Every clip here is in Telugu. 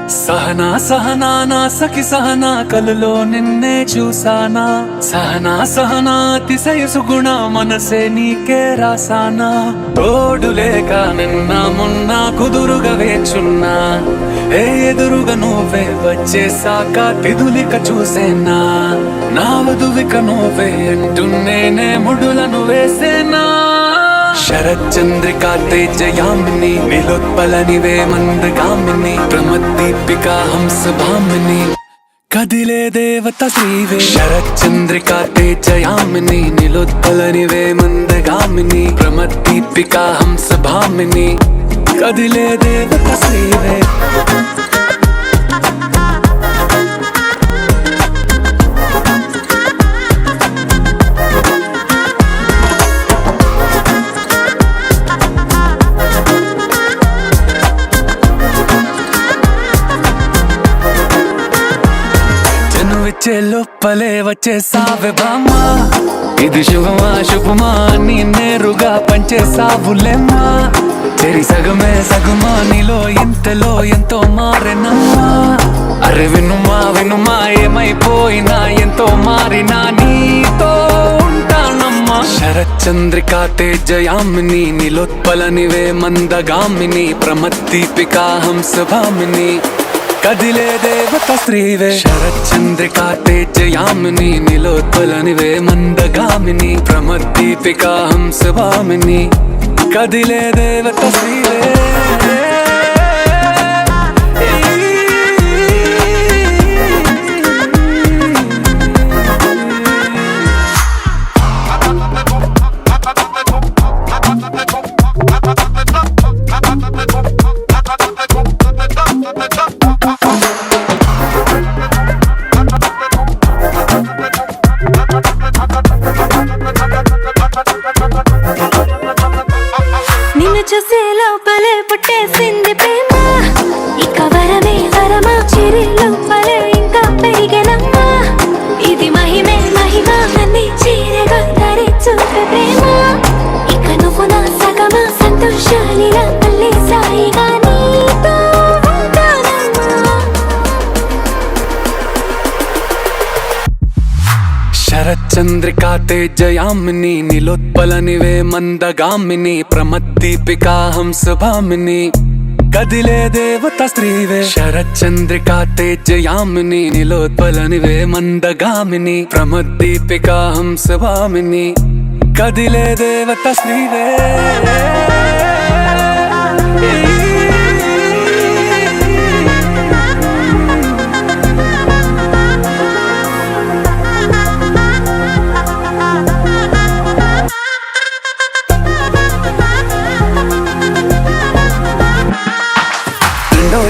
సహనా సహనా నా సఖి సహనా కలలో నిన్నే చూసానా సహనా సహనా అతిశయసు గుణ మనసే నీకే రాసానా తోడు లేక నిన్న మొన్న కుదురుగా వేచున్నా ఏ ఎదురుగా నువ్వే వచ్చేసాక తిదులిక చూసేనా నా వధువిక నువ్వే అంటున్నేనే ముడులను వేసేనా శరచంద్రికా తేజయామిని నీలోత్పలనివే మందగామిని ప్రమద్దీపికా హంసభామిని కదిలే దేవత శ్రీవే శరచంద్రికా తేజయామిని నీలోత్పలనివే మందగామిని ప్రమద్దీపికా హంసభామిని కదిలే దేవత శ్రీవే వచ్చే లోపలే వచ్చేసావే బామ్మా ఇది శుభమా శుభమా నీ నేరుగా పంచేసావులేమ్మా చెరి సగమే సగమా నీలో ఇంతలో ఎంతో మారేనమ్మా అరే వినుమా వినుమా ఏమైపోయినా ఎంతో మారినా నీతో ఉంటానమ్మా శరచంద్రికా తేజయామిని నీలోత్పలనివే మందగామిని ప్రమద్దీపికా హంసభామిని కదిలే దేవత శ్రీవే శరచంద్రికా తేజయామిని నీలోత్పలనివే మందగామిని ప్రమద్దీపికా హంసభామిని కదిలే దేవత శ్రీవే చూసే లోపలే పుట్టేసింది ప్రేమ ఇక వరమే వరమా చిరి లోపలే ఇంకా పెరిగెనమ్మా ఇది మహిమే మహిమ అన్ని చీరగా ధరి చూపే ప్రేమ ఇక నువ్వు నా సగమా సంతోషాలిలా మళ్ళీ సాయిగా నీతో ఉంటానమ్మా శరచంద్రికా తేజయామిని నీలోత్పలనివే మందగామిని ప్రమద్దీపికా హంసభామిని కదిలే దేవత శ్రీవే శరచంద్రికా తేజయామిని నీలోత్పలనివే మందగామిని ప్రమద్దీపికా హంసభామిని కదిలే దేవత శ్రీవే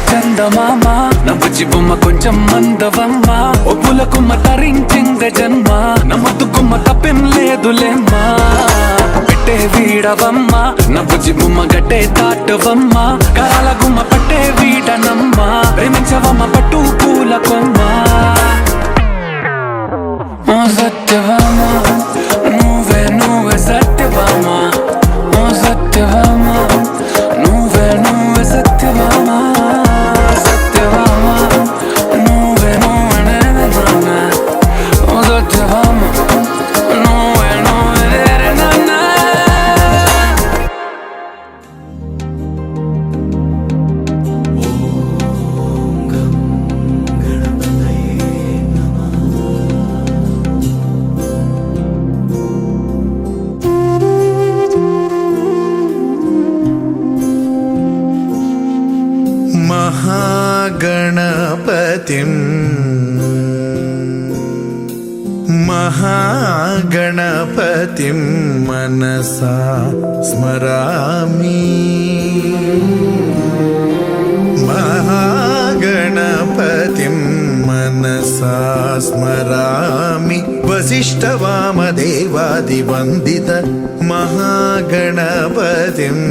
చందమామ నవ్వుచి బొమ్మ కొంచెం మందవమ్మ ఒప్పుల కుమ్మ తరించిందే జన్మ నమ్మద్దు కుమ్మ తప్పేం లేదులేమ్మా పెట్టే వీడవమ్మ నవ్వుచి బొమ్మ గట్టే దాటవమ్మ కరాల గుమ్మ పట్టే వీడనమ్మ ప్రేమించవమ్మ పట్టు పూల కొమ్మ సత్యవామ నువ్వే నువ్వే సత్యవామ సత్యవామ నువ్వే నువ్వే సత్యవామ महागणपतिं मनसा स्मरामि महागणपतिं मनसा स्मरामि वसिष्ठवामदेवादिवन्दित महागणपतिम्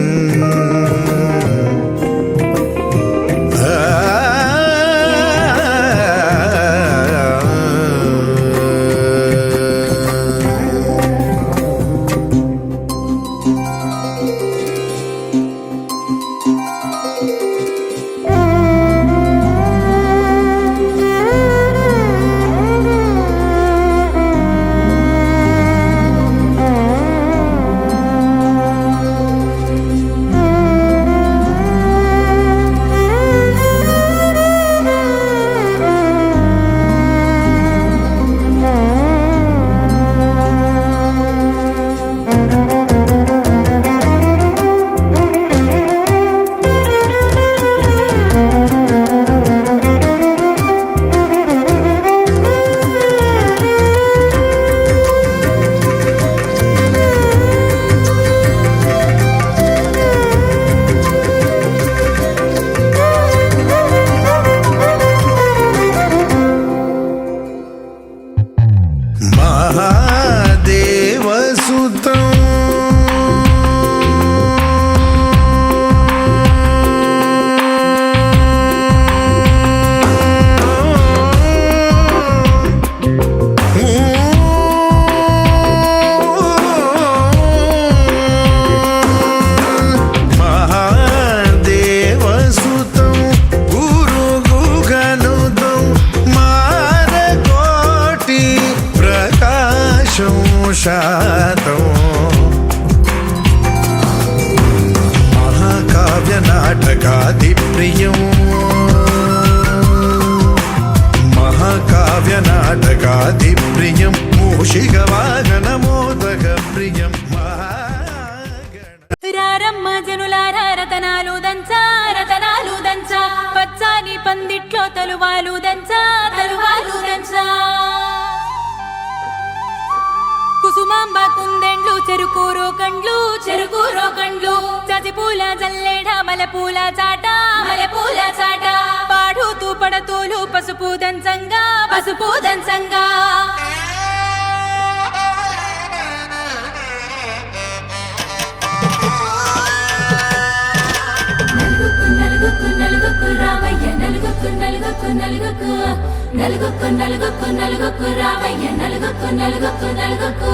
మూషిక వాహన మోదక ప్రియం రారమ్మ జనులారా రతనాలు దంచా రతనాలు దంచా పచ్చాని పందిట్లో తలువాలు దంచా తలువాలు దంచా కుసుమాంబ కుందెండ్లు చెరుకూరో కండ్లు చెరుకూరో కండ్లు చజిపూల జల్లేడ మలపూల చాట మలపూల చాట పాడుతూ పడతోలు పసుపు దంచంగా పసుపు దంచంగా నలుగుకు నలుగుకు రామయ్య నలుగుకు నలుగుకు నలుగుకు నలుగుకు నలుగుకు నలుగుకు రామయ్య నలుగుకు నలుగుకు నలుగుకు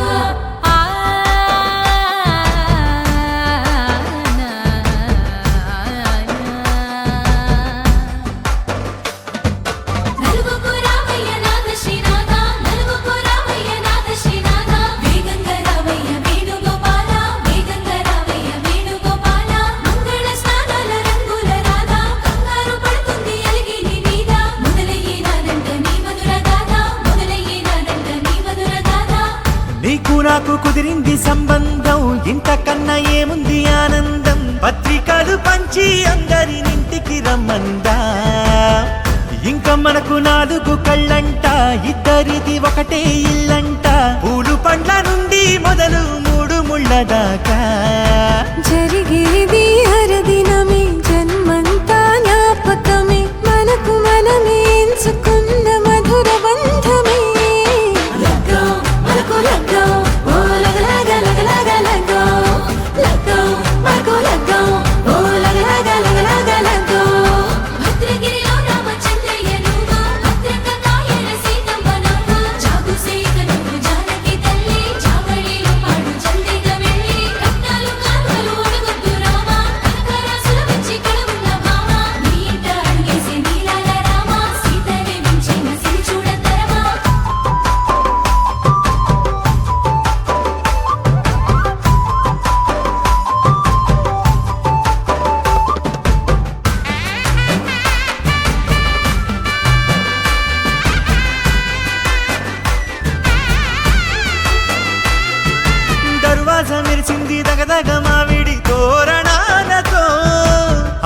నలుగుకు రామయ్య నాథ శ్రీనాథ నలుగుకు రామయ్య నాథ శ్రీనాథ వేగంగా రామయ్య వేణుగోపాల వేగంగా రామయ్య వేణుగోపాల మంగళ స్నానాల రంగుల రాధ కంగారు పడుతుంది అలిగిని మీద మొదలయ్యేనాదంట నీ మధుర గాథ మొదలయ్యేనాదంట నీ మధుర గాథ నీకు నాకు కుదిరింది సంబంధం ఇంతకన్నా ఏముంది ఆనందం పత్రికలు పంచి అందరినింటికి రమ్మందా ఇంకా మనకు 4 కళ్ళంట ఇద్దరిది ఒకటే ఇల్లంట పూలు పండ్ల నుండి మొదలు 3 ముళ్ళ దాకా జరిగేది హరదినమే జన్మంతా జ్ఞాపకమే మనకు మనమే ఎంచుకున్న మధుర బంధమే లగ్గో మనకు లగ్గో ఓ లగలగ లగలగ లగ్గో లగ్గో మనకు లగ్గో ఓ లగలగ లగలగ లగ్గో భద్రగిరిలో రామచంద్రయ్య నువ్వు భద్రక కాయల సీతమ్మ నువ్వు జాగు సేక నువ్వు జానకి తల్లి జావళిలో పాడు చందిగా వెళ్ళి రత్నాలు కానుకలు అడుగొద్దు రామ కనకరాసుల వచ్చి కడవున్న భామ నీ ఇంట అడుగేసే నీలాల రామ సీతనే మించిన సిరి చూడతరమా దర్వాజ మెరిసింది దగదగ మావిడి తోరణాలతో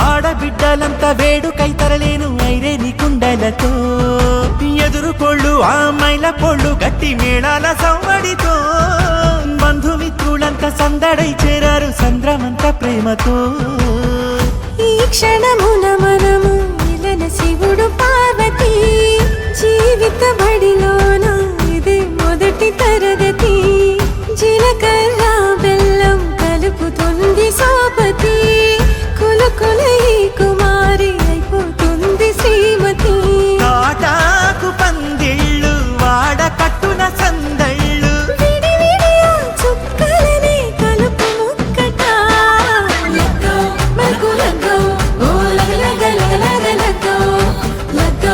ఆడబిడ్డలంతా వేడుకై తరలేను ఐరేని కుండలతో ఎదురుకోళ్ళు ఆ మైల పోళ్ళు గట్టి మేళాల సవ్వడితో బంధుమిత్రులంతా సందడై చేరారు సంద్రమంత ప్రేమతో ఈ క్షణమున మనము ఇలన శివుడు పార్వతి జీవిత బడిలోన ఇదే మొదటి తరగతి జీలకర్ర బెల్లం కలుపుతుంది సోపతి కులకుల ఈ కుమారి అయిపోతుంది శ్రీమతి తాటాకు పందిళ్ళు వాడ కట్టున సందళ్ళు విడి విడియా చుక్కలనే కలుపు ముక్కట లగ్గో మనకు లగ్గో ఓ లగలగ లగలగ లగ్గో లగ్గో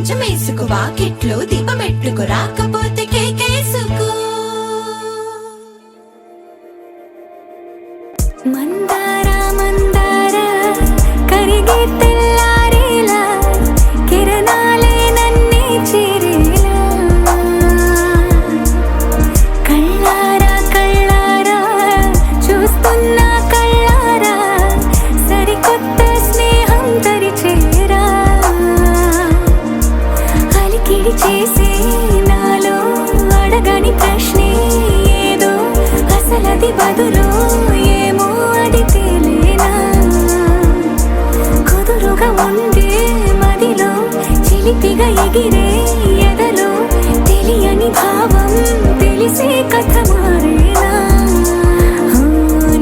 కొంచెం వేసుకో వాకిట్లో దీపమెట్టుకు రాకపోతే కేకేసుకో మందార మందార కరిగే తెల్లారేలా కిరణాలే నన్నే చేరేలా కళ్ళారా కళ్ళారా చూస్తున్నా కళ్ళారా సరికొత్త స్నేహం తరిచేరా అలికిడి చేసే నాలో అడగని ప్రశ్నే ఏదో అసలది బదులు ఏమో అది తేలేనా కుదురుగా ఉండే మదిలో చిలిపిగా ఎగిరే ఎదలో తెలియని భావం తెలిసే కథ మారేనా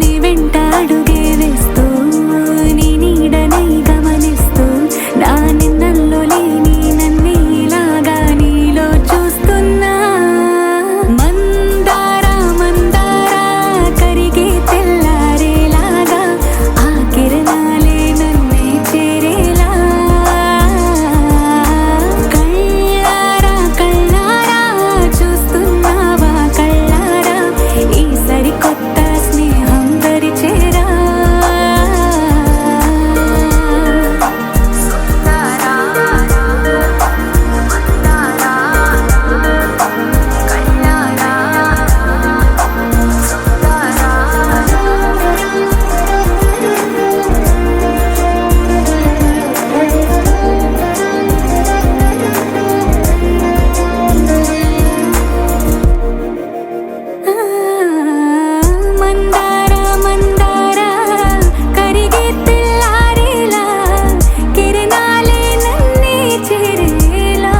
నీ వెంట అడుగే వేస్తూ నీ నీడనై గమనిస్తూ నా నిన్నల్లో లేని నన్నే ఇలాగా నీలో చూస్తున్నా మందార మందార కరిగే తెల్లారేలాగా ఆ కిరణాలే నన్నే చేరేలా కళ్ళారా కళ్ళారా చూస్తున్నావా కళ్ళారా ఈ సరికొత్త స్నేహం దరిచేరా మందార మందార కరిగే తెల్లారేలా కిరణాలే నన్నే చేరేలా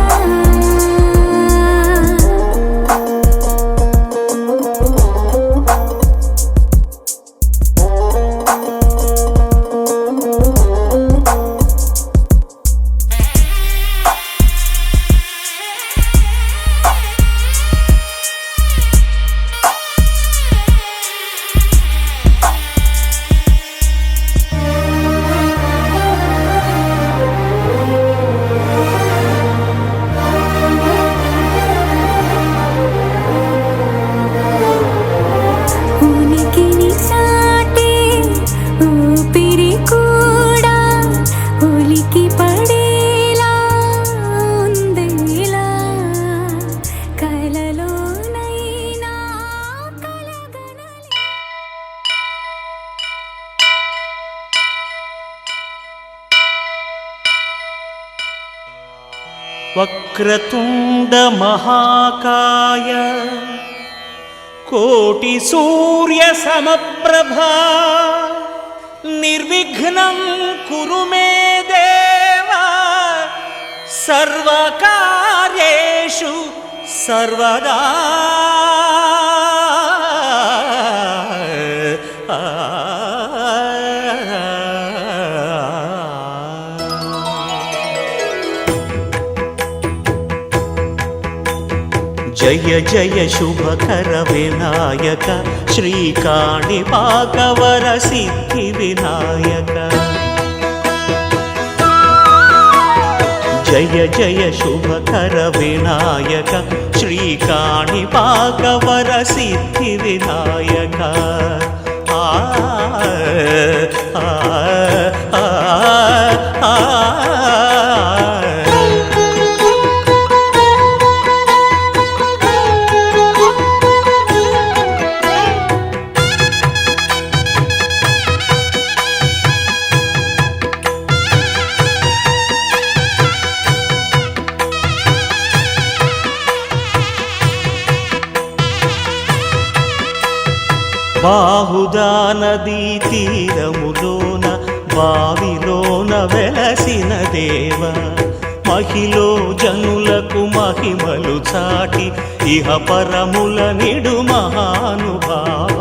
ఉనికిని చాటే ఊపిరి కూడా ఉలికి పడేలా ఉందేలా కలలోనైనా కలగనలే వక్రతుండ మహాకాయ కోటి సూర్య సమప్రభా నిర్విఘ్నం కురు మే దేవా సర్వకార్యేషు సర్వదా జయ జయ శుభకర వినాయక శ్రీకాణిపాకవర సిద్ధి వినాయక జయ జయ శుభకర వినాయక శ్రీకాణిపాకవర సిద్ధి వినాయక ఆ ఆ ఆ ఆ బాహుదా నదీ తీరములోన బావిలోన వెలసిన దేవ మహిలో జనులకు మహిమలు చాటి ఇహ పరముల నిడు మహానుభావ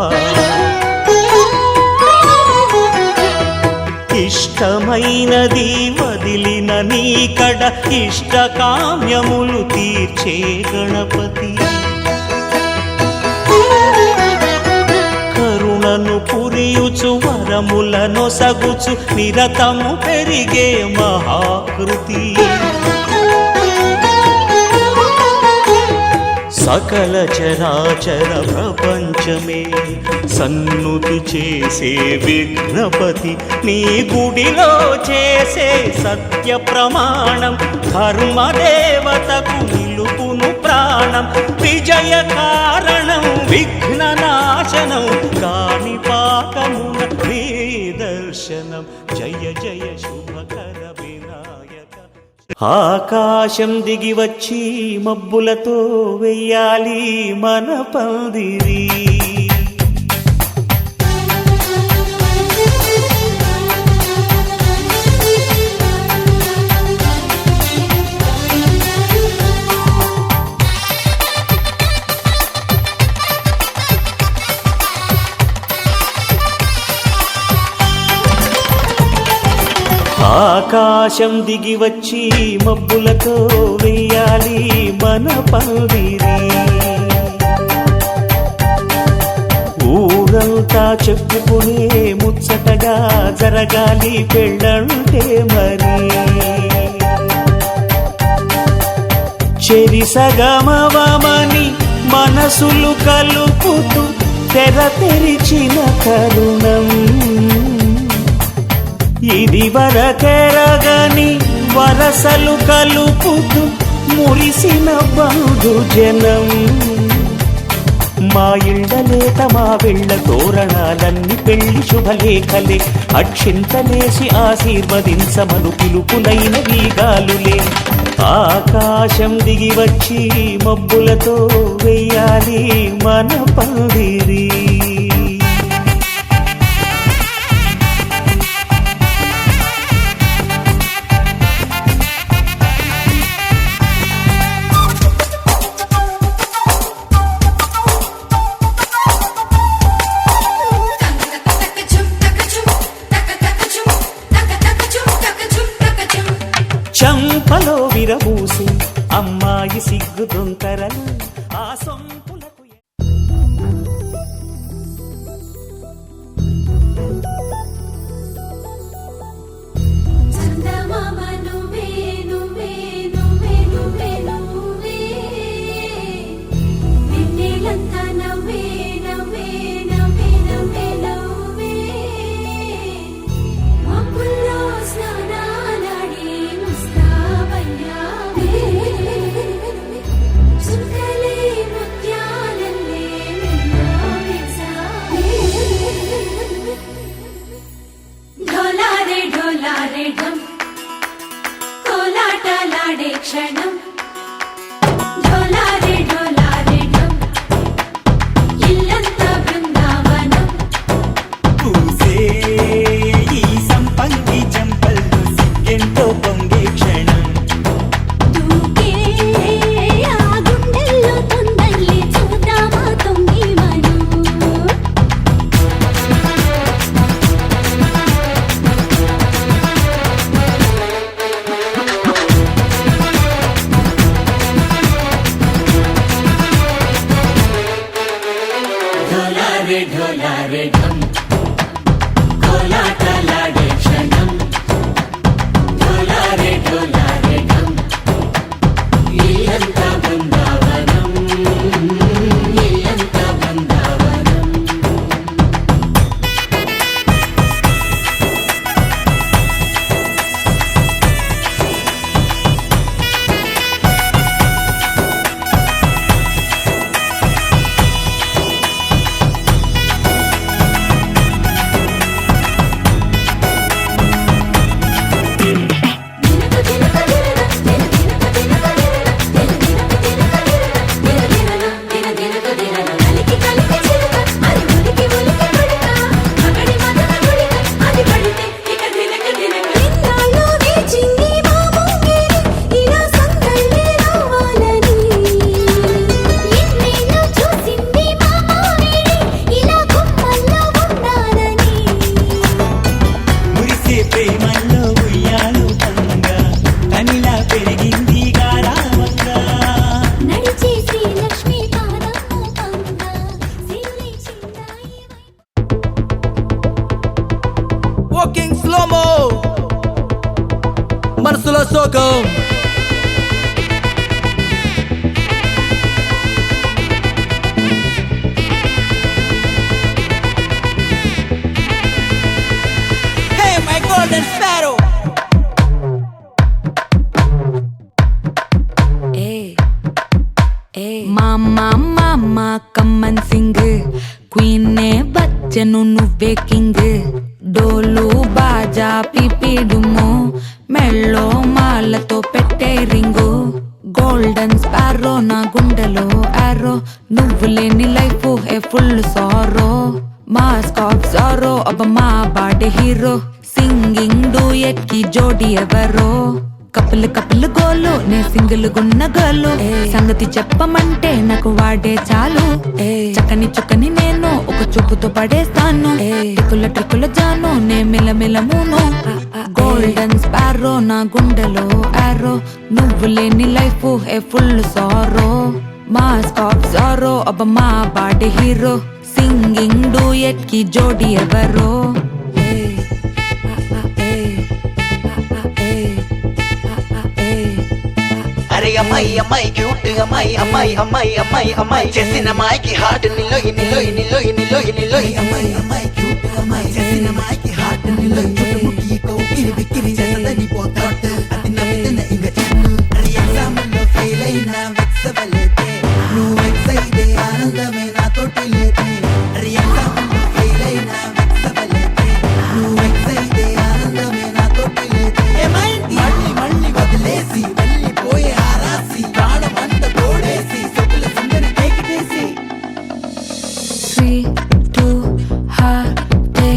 ఇష్టమైనది వదిలిన నీకడ ఇష్ట కామ్యములు తీర్చే గణపతి కరుణను పురియుచు వరములను సగుచు నిరతము పెరిగే మహాకృతి సకల చరాచర ప్రపంచమే సన్నుతి చేసే విఘ్నపతి నీ గుడిలో చేసే సత్య ప్రమాణం ధర్మదేవతకు నిలుపును ప్రాణం విజయ కారణం విఘ్న నాశనం కాణిపాకమున నీ దర్శనం జయ జయ శుభకర వినాయక ఆకాశం దిగి వచ్చి మబ్బులతో వెయ్యాలి మన పందిరి ఆకాశం దిగి వచ్చి మబ్బులతో వెయ్యాలి మన పందిరి ఊరంతా చెప్పుకునే ముచ్చటగా జరగాలి పెళ్ళంటే మరి చెరిసగమవమని మనసులు కలుపుతూ తెర తెరిచిన కరుణం ఇది వరకెరగని వరసలు కలుపుతూ మురిసిన బంధు జనం మా ఇళ్ళలేత మా వెళ్ళ తోరణాలన్నీ పెళ్లి శుభలేఖలే అక్షింతలేసి ఆశీర్వదించమను పిలుపులైన వీగాలులే ఆకాశం దిగి వచ్చి మబ్బులతో వెయ్యాలి మన పందిరి చంపలో విరబూసి అమ్మాయి సిగ్గు దొంతరలు ఆ సొంపులకు చందమామ నువ్వే నువ్వే నువ్వే నువ్వే నువ్వే వెన్నెలంతా నవ్వే నవ్వే నవ్వే నవ్వే నవ్వే మబ్బుల్లో స్నానాలాడి ముస్తాబయ్యావే చుక్కలే ముత్యాలల్లే మెల్లవేశావే ढोलारे ढोलारे ढम कोलाटलाडे क्षणम ढोलारे ढोलारे ढम इल्लंता बृंदावनम పూసే ఈ సంపంగి చంపల్లో సిగ్గెంతో పొంగే క్షణం దూకే ఆ గుండెల్లో తొందల్లి చూద్దామా తొంగి మను ढोलारे ढोलारे ढम कोलाटलाडे क्षणम ढोलारे ढोलारे ढम इल्लंता बृंदावनम इल्लंता बृंदावनम మురిసే ప్రేమల్లో ఉయ్యాలు పంగా తనిలా పెరిగింది గారావంగా నడిచే శ్రీ లక్ష్మీ పాదము పంగా సిరి చిందాయి వాకింగ్ స్లోమో మనసులో సోకం Golden Sparrow. మామా కమ్మన్ సింగ్ క్వీనే బచ్చను నువ్వే కింగ్ డోలు బాజా పిపిడుము మెళ్ళో మాలతో పెట్టే రింగు గోల్డెన్ స్పారో నా గుండెలో ఆరో నువ్వు లేని life A full sorrow mask of sorrow అబ్బ మా బాడీ హీరో సింగింగ్ డూయట్ కి జోడి ఎవరో కప్పులు గోలు నే సింగిల్ గున్న గోలు సంగతి చెప్పమంటే నాకు వాడే చాలు చక్కని నేను ఒక చూపుతో పడేస్తాను ట్రిక్కుల జాను నే మిలమిలమును గోల్డెన్ స్పారో నా గుండెలో ఆరో నువ్వు లేని life A full sorrow mask of sorrow అబ్బ మా బాడీ హీరో సింగింగ్ డూయట్ కి జోడి ఎవరో అరే అమ్మాయి క్యూట్ అమ్మాయి చేసిన అమ్మాయికి హార్ట్ నిలోయి అమ్మాయి క్యూట్ అమ్మాయి చేసిన అమ్మాయికి హార్ట్ నిలోయి చుట్టుముట్టి కోకిలి బిక్కిరి చేసదని పోతాట్ అది నవ్వుతున్న ఇంక చెట్టు అరే ఎగ్జామ్లో ఫెయిల్ అయినా వెక్సవలేదే నువ్వు వెక్స్ అయితే ఆనందమే నాతోటి లేదే అరే ఎగ్జామ్లో ఫెయిల్ అయినా వెక్సవలేదే నువ్వు వెక్స్ అయితే ఆనందమే నాతోటి లేదే ఏమైంది మళ్ళీ వదిలేసి వెళ్ళిపోయే ఆరాసి ప్రాణమంత తోడేసి సొక్కుల సుందరి కేకిటేసి 3, 2 హార్టే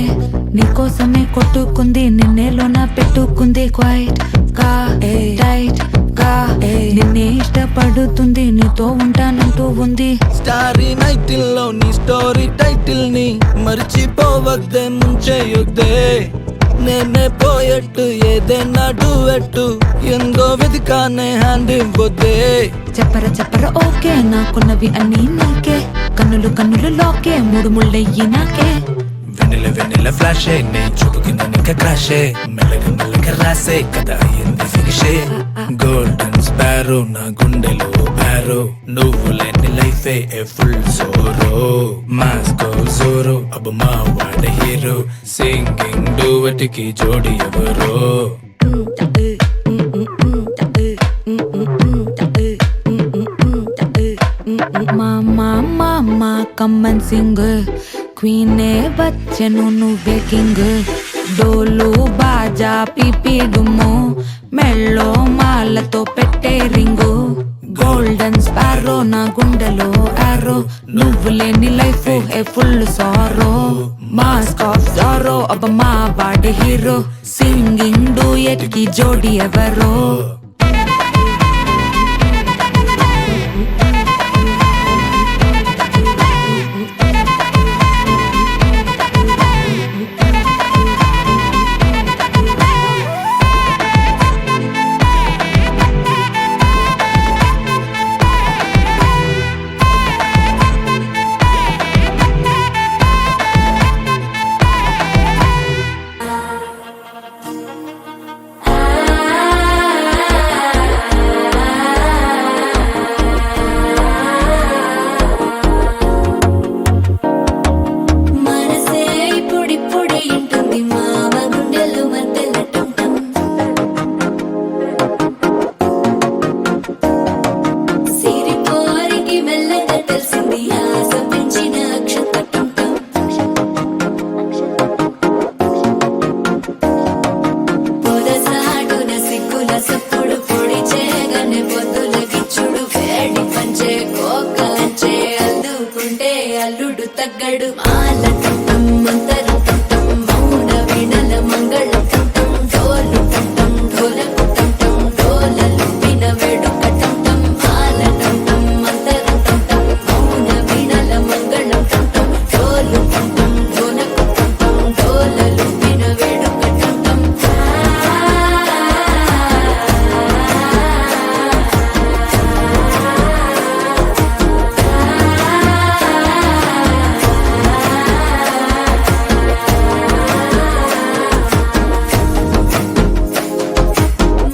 నీకోసమే కొట్టుకుంది నిన్నేలోన పెట్టుకుంది క్వైట్ గా టైట్ గా నిన్నే ఇష్టపడుతుంది నీతో ఉంటానంటూ ఉంది స్టారీ నైటిల్ లో నీ స్టోరీ టైటిల్ ని మర్చిపోవద్దే ముంచేయొద్దే నేనే పోయట్టు ఏదైనా డూయట్టు ఎందో వెదికానే హ్యాండ్ ఇవ్వొద్దే చెప్పర ఓకే నాకున్నవి అన్నీ నీకే కన్నులు లోకే మూడు ముళ్ళయ్యి నాకే వెన్నెల ఫ్లాషే నే చూపుకింద నిక్క క్రాషే మెల్లగా రాసే కథ అయ్యింది ఫినిషే గోల్డెన్ స్పారో నా గుండెలో ఆరో నువ్వు లేని లైఫే ఏ ఫుల్ సోరో మాస్కో జోరో అబ్బ మా వాడ హీరో సింగింగ్ డూవట్ కి జోడి ఎవరో మామా కమ్మన్ సింగ్ క్వీనే బచ్చను నువ్వే కింగ్ డోలు బాజా పిపిడుము మెళ్ళో మాలతో పెట్టే రింగు గోల్డెన్ స్పారో నా గుండెలో ఆరో నువ్వు లేని life A full sorrow mask of sorrow అబ్బ మా బాడీ హీరో సింగింగ్ డూయట్ కి జోడి ఎవరో మనసే పొడి ఇంటుంది మామ గుండెలు మధ్యలటం సిరిపోరికి మెల్లగా తెలిసింది ఆశ పెంచిన అక్షతటం పొదసాటున సిగ్గుల సప్పుడు పొడి చేయగానే పొద్దుల గిచ్చుడు వేడి పంచే కోకలంచే అల్లుకుంటే అల్లుడు తగ్గడు మాల టంటం మంతరు టంటం మౌన వీణల మంగళ టంటం డోలు టంటం డోలకు టంటం డోలలు విన వేడుక టంటం మాల టంటం మంతరు టంటం మౌన వీణల మంగళ టంటం డోలు టంటం డోలకు టంటం డోలలు విన వేడుక టంటం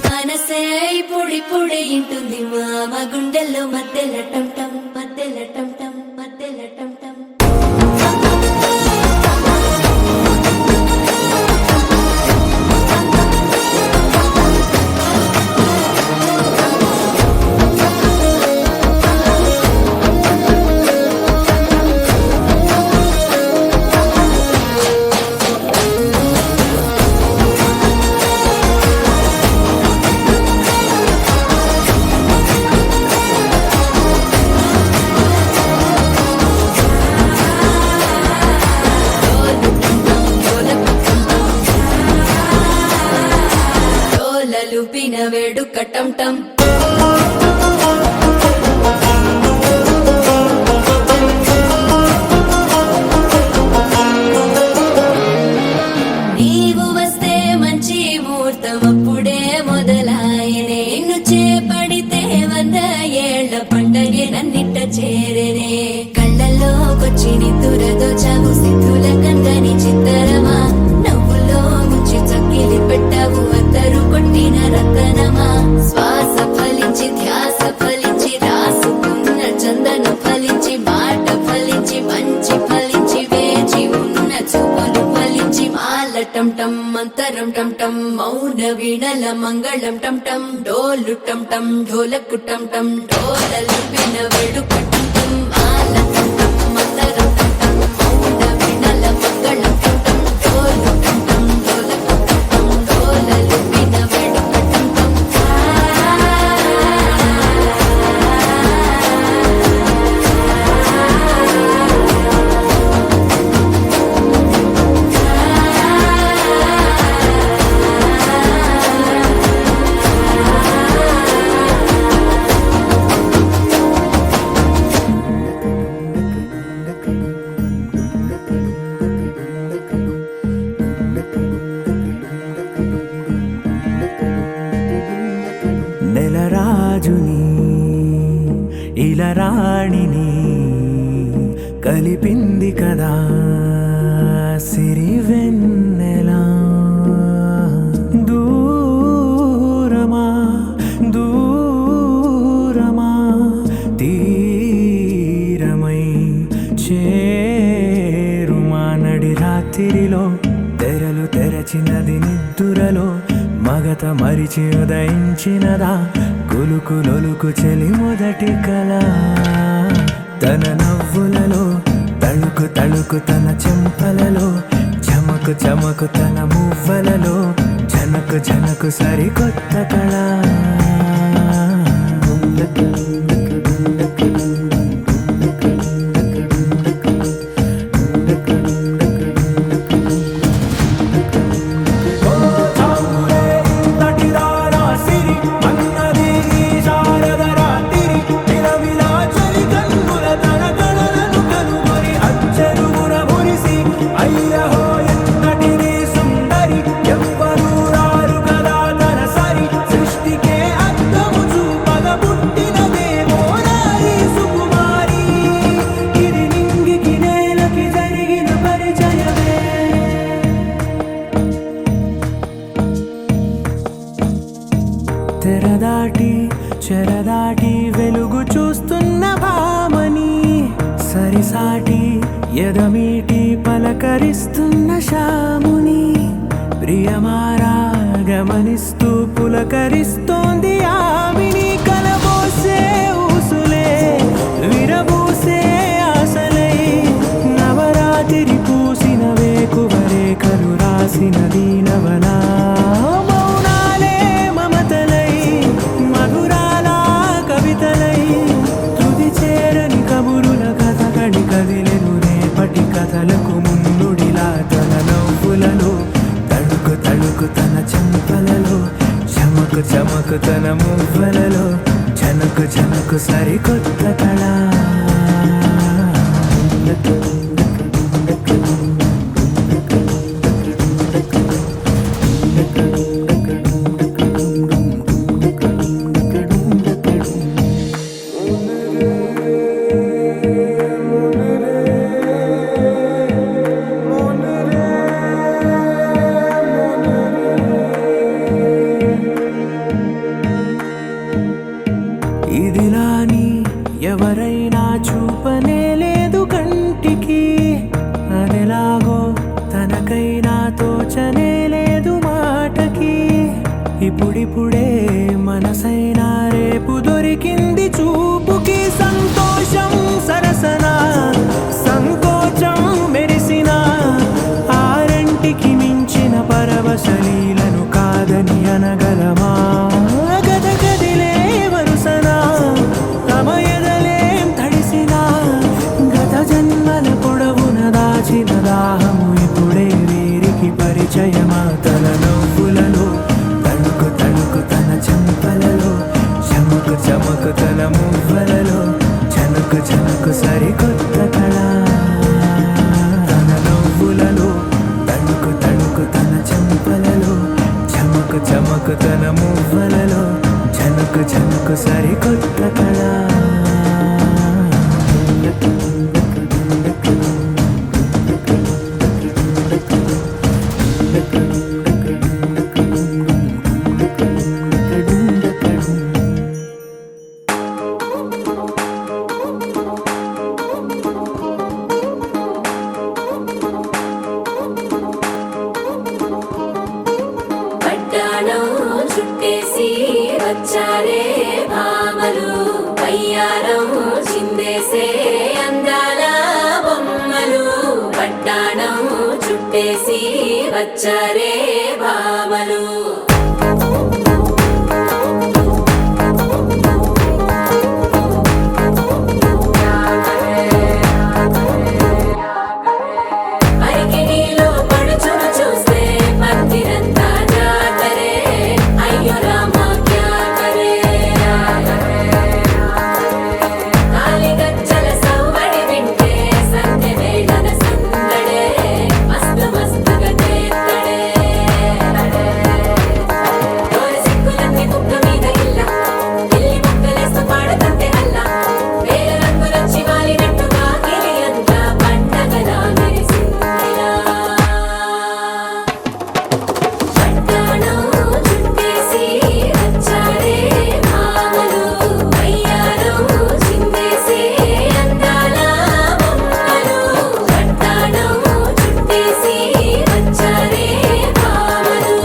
మనసే పొడి ఇంటుంది మామ గుండెల్లో మధ్యల టంటం మధ్యల టంటం లూపిన వేడుక టం టం నీవు వస్తే మంచి ముహూర్తం అప్పుడే మొదలాయనే నిన్ను చేపడితే 100 ఏళ్ల పండగే నన్నిట్ట చేరేనే కళ్ళల్లోకొచ్చి నిద్దురదోచావు సిద్ధుల కందని చిత్తరమా నవ్వులో ముంచి చక్కిలి పెట్టావు అద్దరు కొట్టిన రతనమా శ్వాస ఫలించి ధ్యాస ఫలించి రాసుకున్న చందను ఫలించి మాట ఫలించి మంచి ఫలించి వేచి ఉన్న చూపులు ఫలించి మాల టం టం మంతరం టం టం మౌన వీణల మంగళం టం టం డోలు టం టం ఢోలకు టం టం డోలలు విన వేడుక టం టం మాల టం టం మంతరం టం టం మౌన వీణల మంగళం టం టం డోలు టం టం ఢోలకు టం టం డోలలు విన వేడుక టం టం నెలరాజుని ఇలరాణిని కలిపింది కదా సిరి వెన్నెలా దూరమా దూరమా తీరమై చేరుమా నడి రాత్రిలో తెరలు తెరచినది నిద్దురలో మగత మరిచి ఉదయించినదా కులుకు లొలుకు చెలి మొదటి కళ తన నవ్వులలో తళుకు తళుకు తన చెంపలలో చమకు చమకు తన మువ్వలలో జనకు జనకు సరికొత్త కళ తెరదాటి చెరదాటి వెలుగు చూస్తున్న భామని సరిసాటి ఎదమీటి పలకరిస్తున్న శాముని ప్రియమారా గమనిస్తూ పులకరిస్తోంది ఆమిని కలబోసే ఊసులే విరబూసే ఆశలై నవరాత్రి పూసిన వేకువరేఖలు రాసిన దీనవనా మౌనాలే మమతలై మధురాల కవితలై తుది చేరని కబురుల కథకడి కదిలెను రేపటి కథలకు ముందుడిలా తన నవ్వులలో తళుకు తళుకు తన చెంపలలో చమకు చమకు తన మువ్వలలో జనకు జనకు సరికొత్త కళ ఇదిలాని ఎవరైనా చూపనే లేదు కంటికి అదెలాగో తనకైనా తోచనే లేదు మాటకి ఇప్పుడిప్పుడే మనసైనా రేపు దొరికింది చూపుకి సంతోషం సరసన సంకోచం మెరిసిన ఆరంటికి మించిన పరవశలీలను కాదని అనగలమా గద గదిలే వరుసనా తమ ఎదలేం తడిసినా గత జన్మల పొడవున దాచిన దాహము ఇప్పుడే వీరికి పరిచయమా తల నవ్వులలో తణుకు తణుకు చమకు తన మువ్వలలో జనకు జనకు సరికొత్త కళ పట్టాణం చుట్టేసి వచ్చారే భామలు వయ్యారం చిందేసే అందాల బొమ్మలు పట్టాణం చుట్టేసి వచ్చారే భామలు అరికిణీలో పడుచును చూస్తే మందిరంతా జాతరే అయ్యో రామా క్యా కరే కాలిగజ్జల సవ్వడి వింటే సంధ్య వేళన సందడే మస్తు మస్తుగా చేత్తడే తోరి సిక్కులన్నీ కుక్క మీద ఇల్ల ఇల్లి ముక్కలేస్తూ పాడుతుంటే అల్లా వేల రంగులొచ్చి వాలినట్టుగా గిలి అంతా పండగలా మెరిసిందిలా పట్టాణం చుట్టేసి వచ్చారే భామలు వయ్యారం చిందేసే అందాల బొమ్మలు పట్టాణం చుట్టేసి వచ్చారే భామలు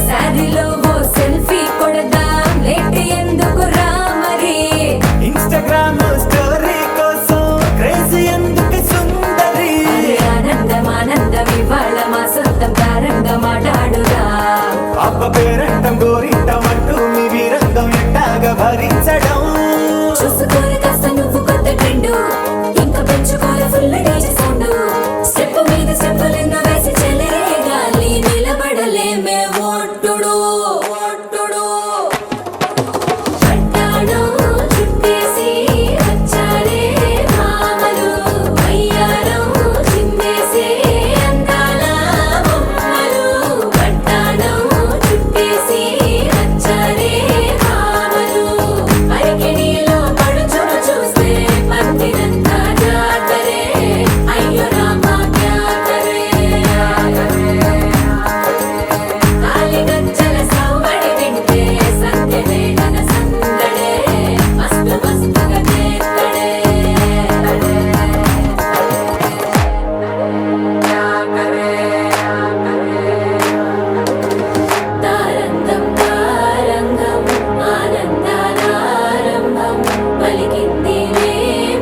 శారీలో ఓ సెల్ఫీ కొడదాం లేట్ ఎందుకు రా మరి ఇన్స్టాగ్రామ్ స్టోరీ కోసం క్రేజీ ఎందుకు సుందరి ఆనందం ఆనందం ఇవాళ మా సొంతం తారంగా మాట్లాడురా అబ్బ పేరంటం గోరింటం అంటూ మీ వీరంగం ఎట్టాగా భరించడం చూసుకోరు కాస్త నువ్వు కొత్త ట్రెండ్ ఇంకా పెంచుకోరు ఫుల్ డీజే సౌండ్ స్టెప్ మీద స్టెప్పులెన్నో వేసి చెలే గాలి నిలబడలేమే ఒట్టుడు ఒట్టుడు పట్టాణం చుట్టేసి వచ్చారే భామలు వయ్యారం చిందేసే అందాల బొమ్మలు పట్టాణం చుట్టేసి వచ్చారే భామలు అరికిణీలో పడుచును చూస్తే మందిరంతా జాతరే అయ్యో రామా క్యా కరే కాలిగజ్జల సవ్వడి వింటే సంధ్య వేళన సందడే మస్తు మస్తుగా చేత్తడే తారంగం తారంగం ఆనందానారంభం పలికింది రే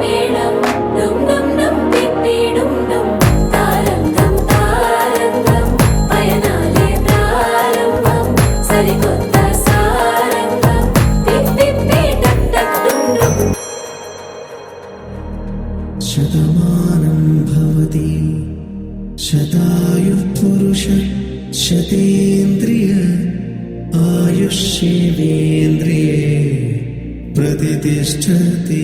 మేళం డుమ్ డుమ్ డుమ్ పిప్పి డుమ్ డుమ్ తారంగం తారంగం పయనాలే ప్రారంభం సరికొత్త సారంగం పిప్పి టక్ టక్ డుమ్ డుమ్ శతమానం భవతి శతాయుః పురుష శతేంద్రియ ఆయుష్యేంద్రియే ప్రతిష్టతి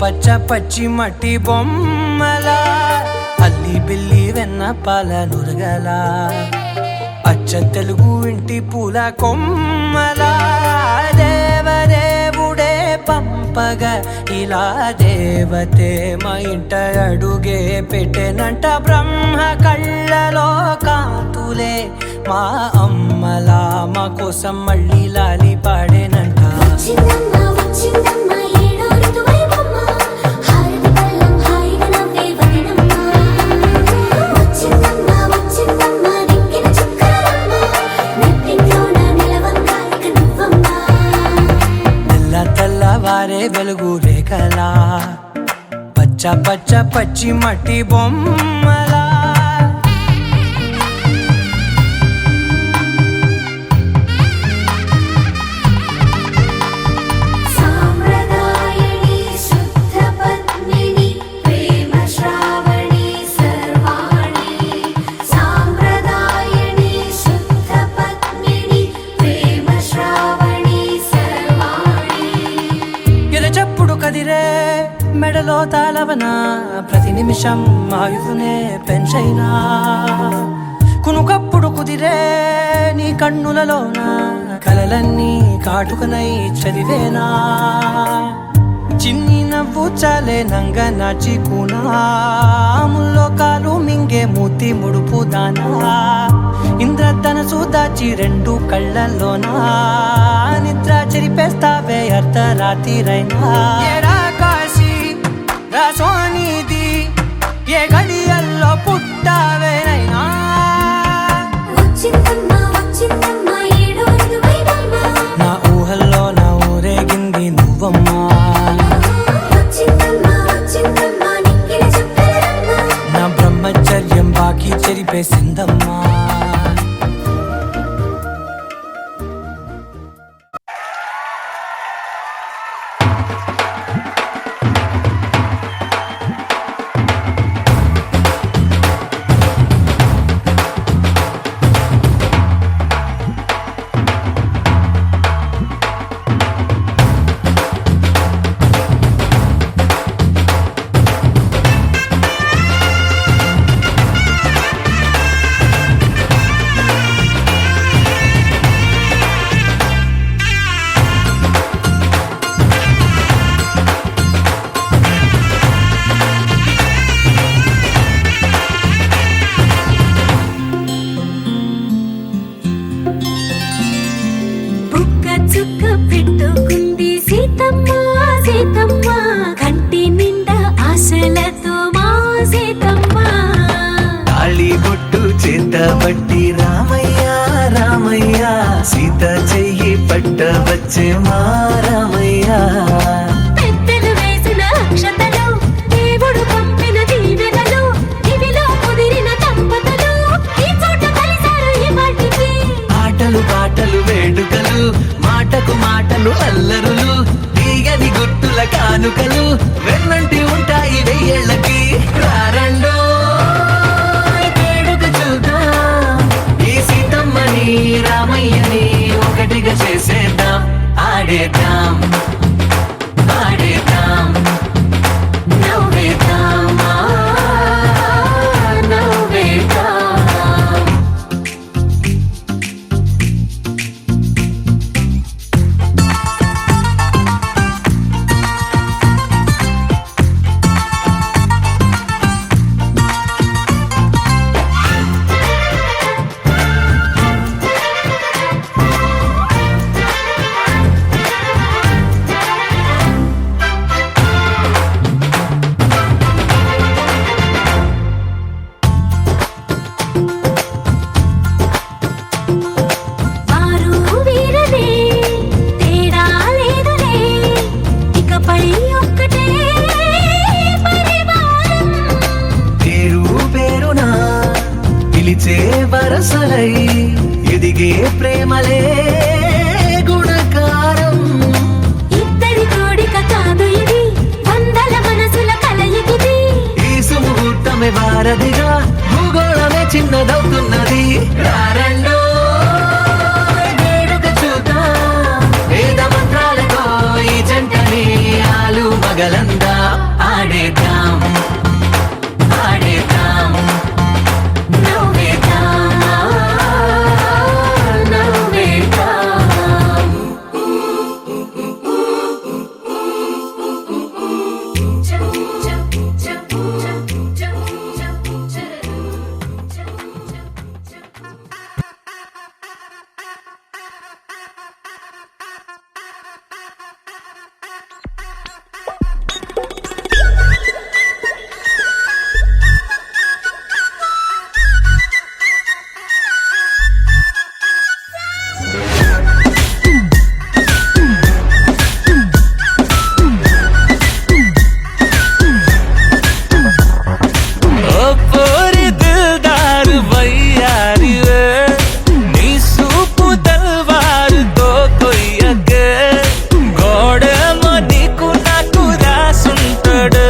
పచ్చ పచ్చి మట్టి బొమ్మలా అల్లి బిల్లి వెన్న పాల నురగలా అచ్చ తెలుగు ఇంటి పూల కొమ్మలా దేవదేవుడే పంపగా ఇలా దేవతే మా ఇంట అడుగే పెట్టెనంట బ్రహ్మ కళ్ళలో కాంతులే మా అమ్మలా మా కోసం మళ్ళీ లాలి పాడేనంట వచ్చిందమ్మ వచ్చిందమ్మ ఏడో ఋతువైవమ్మ హారతి పళ్ళం హాయిగా నవ్వే వదనమ్మ వచ్చిందమ్మ వచ్చిందమ్మ నిక్కిన చుక్కలమ్మ నెట్టింట్లోన నిలవంగా ఇక నువ్వమ్మ తెల్ల తెల్లవారే వెలుగు రేఖలా పచ్చ పచ్చ పచ్చి మట్టి బొమ్మలా సాంప్రదాయని శుద్ధ పద్మిని ప్రేమ శ్రావణి సర్వాణి సాంప్రదాయని శుద్ధ పద్మిని ప్రేమ శ్రావణి సర్వాణి ఎరచప్పుడు కదిరే మెడలో తాళవన ప్రతి నిమిషం ఆయుధునే పెంచైనా కునుకప్పుడు కుదిరే నీ కన్నులలోన కలలన్నీ కాటుకనై చదివేనా చిన్ని నవ్వు చాలే నంగ నాచి కూనాముల్లో కాలు మింగే మూతి ముడుపు దానా ఇంద్రధనసు దాచి రెండు కళ్ళల్లోనా నిద్ర చెరిపేస్తావే అర్ధరాత్రిరైనా ఏరా కాశీ రా సోనిది ఏ గడియల్లో పుట్టావేనైనా వచ్చిందమ్మ వచ్చిందమ్మ ఏడో ఋతువైవమ్మ నా ఊహల్లో నా ఊరేగింది నువ్వమ్మా వచ్చిందమ్మ వచ్చిందమ్మ నిక్కిన చుక్కలమ్మ నా బ్రహ్మచర్యం బాకీ చెరిపేసిందమ్మా బుక్క చుక్క పెట్టుకుంది సీతమ్మ సీతమ్మ కంటి నిండా ఆశలతో మా సీతమ్మ తాళిబొట్టు చేతబట్టి రామయ్య రామయ్య సీత చెయ్యి పట్టవచ్చే మా రామయ్య పెద్దలు వేసిన అక్షతలు దేవుడు పంపిన దీవెనలు ఇవిలో కుదిరిన దంపతులు ఈ చోట కలిసారు ఈ వాటికి ఆటలు పాటలు వేడుకలు మాటకు మాటలు అల్లరులు తీయని గుట్టుల కానుకలు వెన్నంటి ఉంటాయి వెయ్యేళ్ళకి రారండో వేడుక చూద్దాం ఈ సీతమ్మని రామయ్యని ఒకటిగా చేసేద్దాం ఆడేద్దాం ఆడేద్దాం నవ్వేద్దాం నవ్వేద్దాం ఆడేద్దాం ఆడేద్దాం నవ్వేద్దాం నవ్వేద్దాం ओ पूरी दिलदार वैयारी वे नी सूपु तलवार तो कोई अगे గోడేమో నీకు నాకు రాసుంటాడు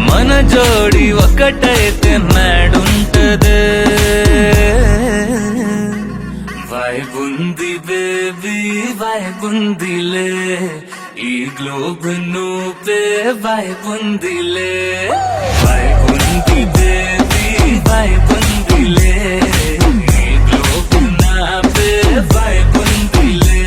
మన జోడి ఒకటైతే మేడుంటది వైబుంది బేబీ వైబుందిలే ఈ గ్లోబ్ నువ్వే వైబుందిలే వైబుంది బేబీ వైబుందిలే ఈ గ్లోబ్ నావే వైబుందిలే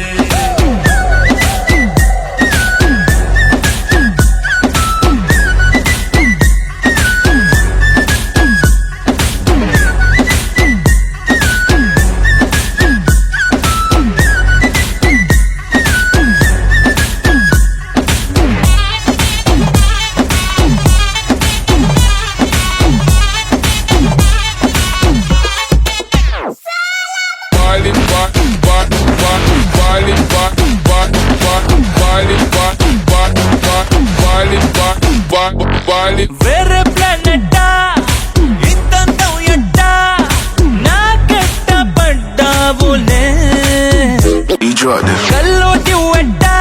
వేరే ప్లానెట్టా ఇంతంతం ఎట్టా నాకెట్ట పడ్డావులే కల్లోటి వెట్టా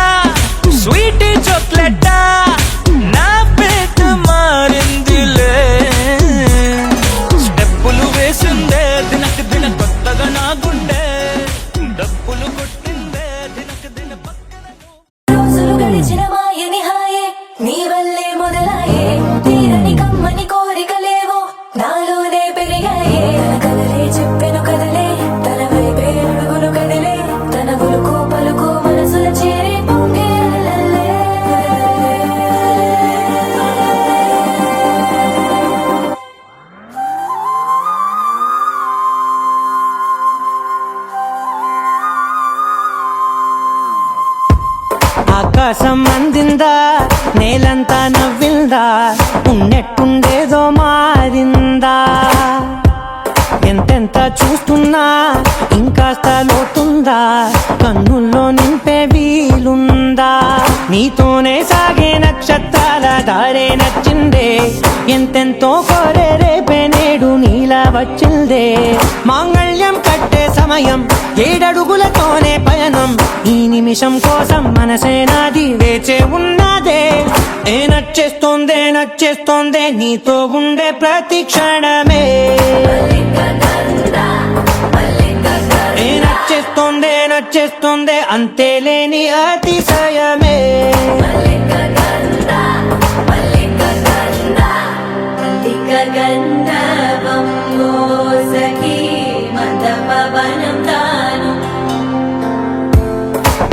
స్వీట్ చాక్లెట్టా నా పేట మారిందిలే స్టెప్పులు వేసిందే దినకు దిన కొత్తగా నా గుండె డప్పులు కొట్టిందే దినకు దిన పక్కన రోజులు గడిచిన మాయని హాయే నీ వల్లే మొదలాయే తీరని కమ్మని కోరికలేవో నాలోనే పెరిగాయే తన కలలే చెప్పెను కదలే తన వైపే అడుగులు కదిలే తన గులుకు పలుకు మనసుల చేరి పొంగే అలలే. ఆకాశం అందిందా నేలంతా నవ్విందా ఉన్నట్టుండేదో మారిందా ఎంతెంత చూస్తున్నా ఇంకాస్త లోతుందా కన్నుల్లో నింపే వీలుందా నీతోనే సాగే నక్షత్రాల దారే నచ్చిందే ఎంతెంతో కోరే రేపే నేడు నీలా వచ్చిందే మాంగళ్యం కట్టే సమయం ఏడడుగులతోనే పయనం ఈ నిమిషం కోసం మనసే నాది వేచే ఉన్నదే ఏ నచ్చేస్తోందే నచ్చేస్తోందే నీతో ఉండే ప్రతి క్షణమే ఏ నచ్చేస్తోందే నచ్చేస్తోందే అంతేలేని అతిశయమే గంధర్వం సఖీ మంద పవనం తాను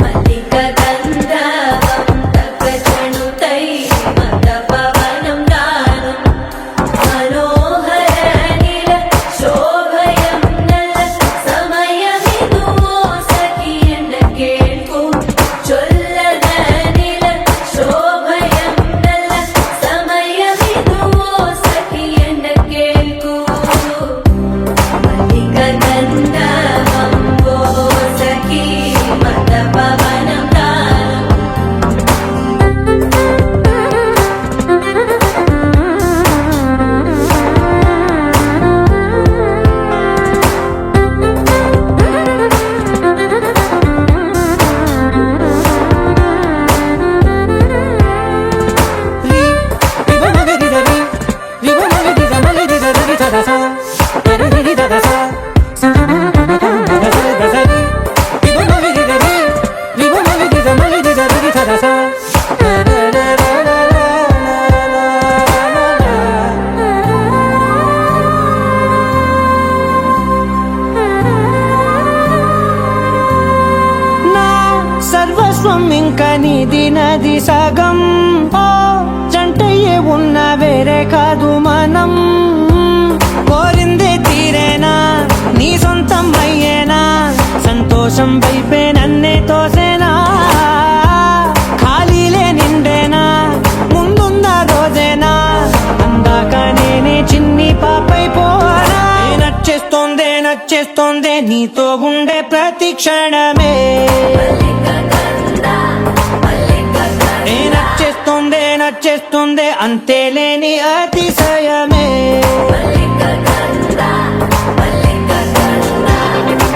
మల్లిక గంధర్వం తగ్గచణుతై మంద పవనం తాను మనోహర నీల శోభయం నల సమయమిదు సఖీ ఎండ కేൾക്കൂ చొల్లద నీల శోభ నీది నది సగం ఓ జంటయ్యే ఉన్న వేరే కాదు మనం కోరిందే తీరేనా నీ సొంతం అయ్యేనా సంతోషం వైపే నన్నే తోసేనా ఖాళీలే నిండేనా ముందుందా రోజేనా అందాక నేనే చిన్ని పాపై పోనా నచ్చేస్తోందే నీతో ఉండే ప్రతి క్షణమే నచ్చేస్తోందే అంతేలేని అతిశయమే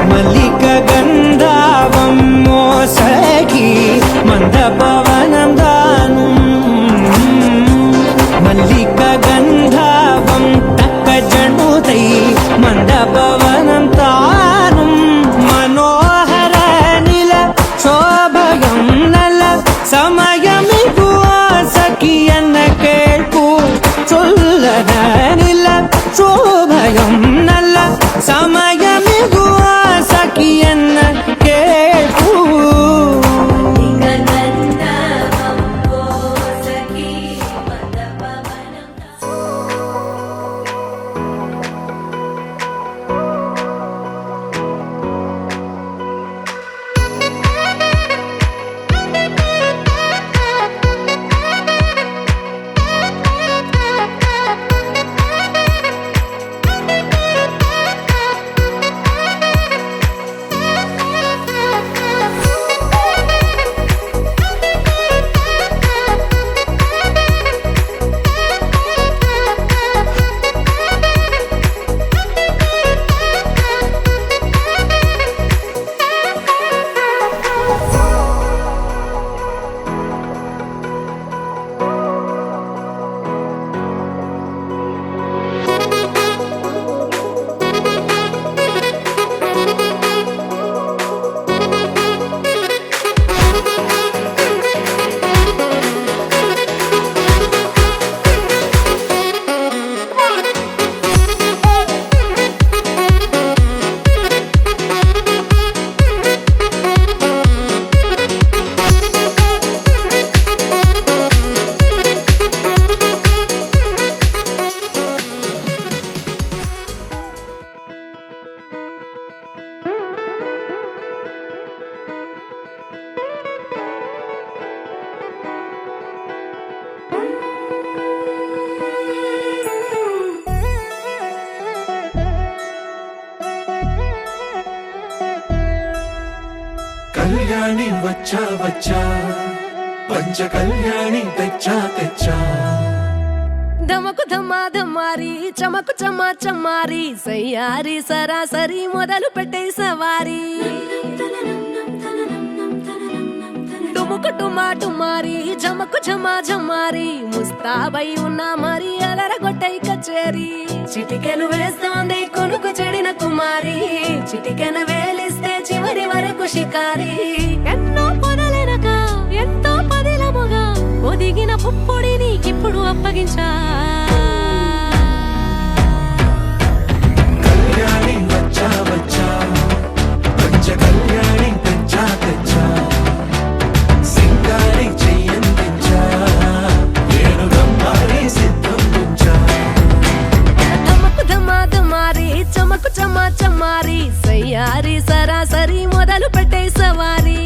మల్లిక గంధావం మోసగి మంద పవనం దాను మల్లిక గంధావం తక్క జణుదై మంద పవనం తాను మనోహర నిల శోభయం నల సమయమిగు సఖియన్న కేൾకు చొల్లన నిల శోభయం నల్ల సమయమిగు సఖియన్న కేൾకు కళ్యాణి వచ్చా వచ్చా పంచ కళ్యాణి తెచ్చా తెచ్చా ధమకు ధమా ధమారి చమకు చమా చమారి సయ్యారి సరాసరి మొదలు పెట్టే సవారి టుముకు టుమా టుమారి జమకు ఝమా ఝమారి ముస్తాబై ఉన్నా మరి అలరగొట్టై కచేరి చిటికెను వేస్తోంది కొనుకు చెడిన కుమారి చిటికెను వేలిస్తే చివరి వరకు షికారి ఎన్నో పొదలెనక ఎంతో పదిలముగా ఒదిగిన పుప్పొడి నీకిప్పుడు అప్పగించా కళ్యాణి వచ్చా వచ్చా పంచ కళ్యాణి తెచ్చా తెచ్చా సింగారి చెయ్యందించా ఏడు గమ్మారి సిద్ధందించా ధమకు ధమా ధమారి చమకు చమా చమారి సయ్యారి సరాసరి మొదలు పెట్టే సవారి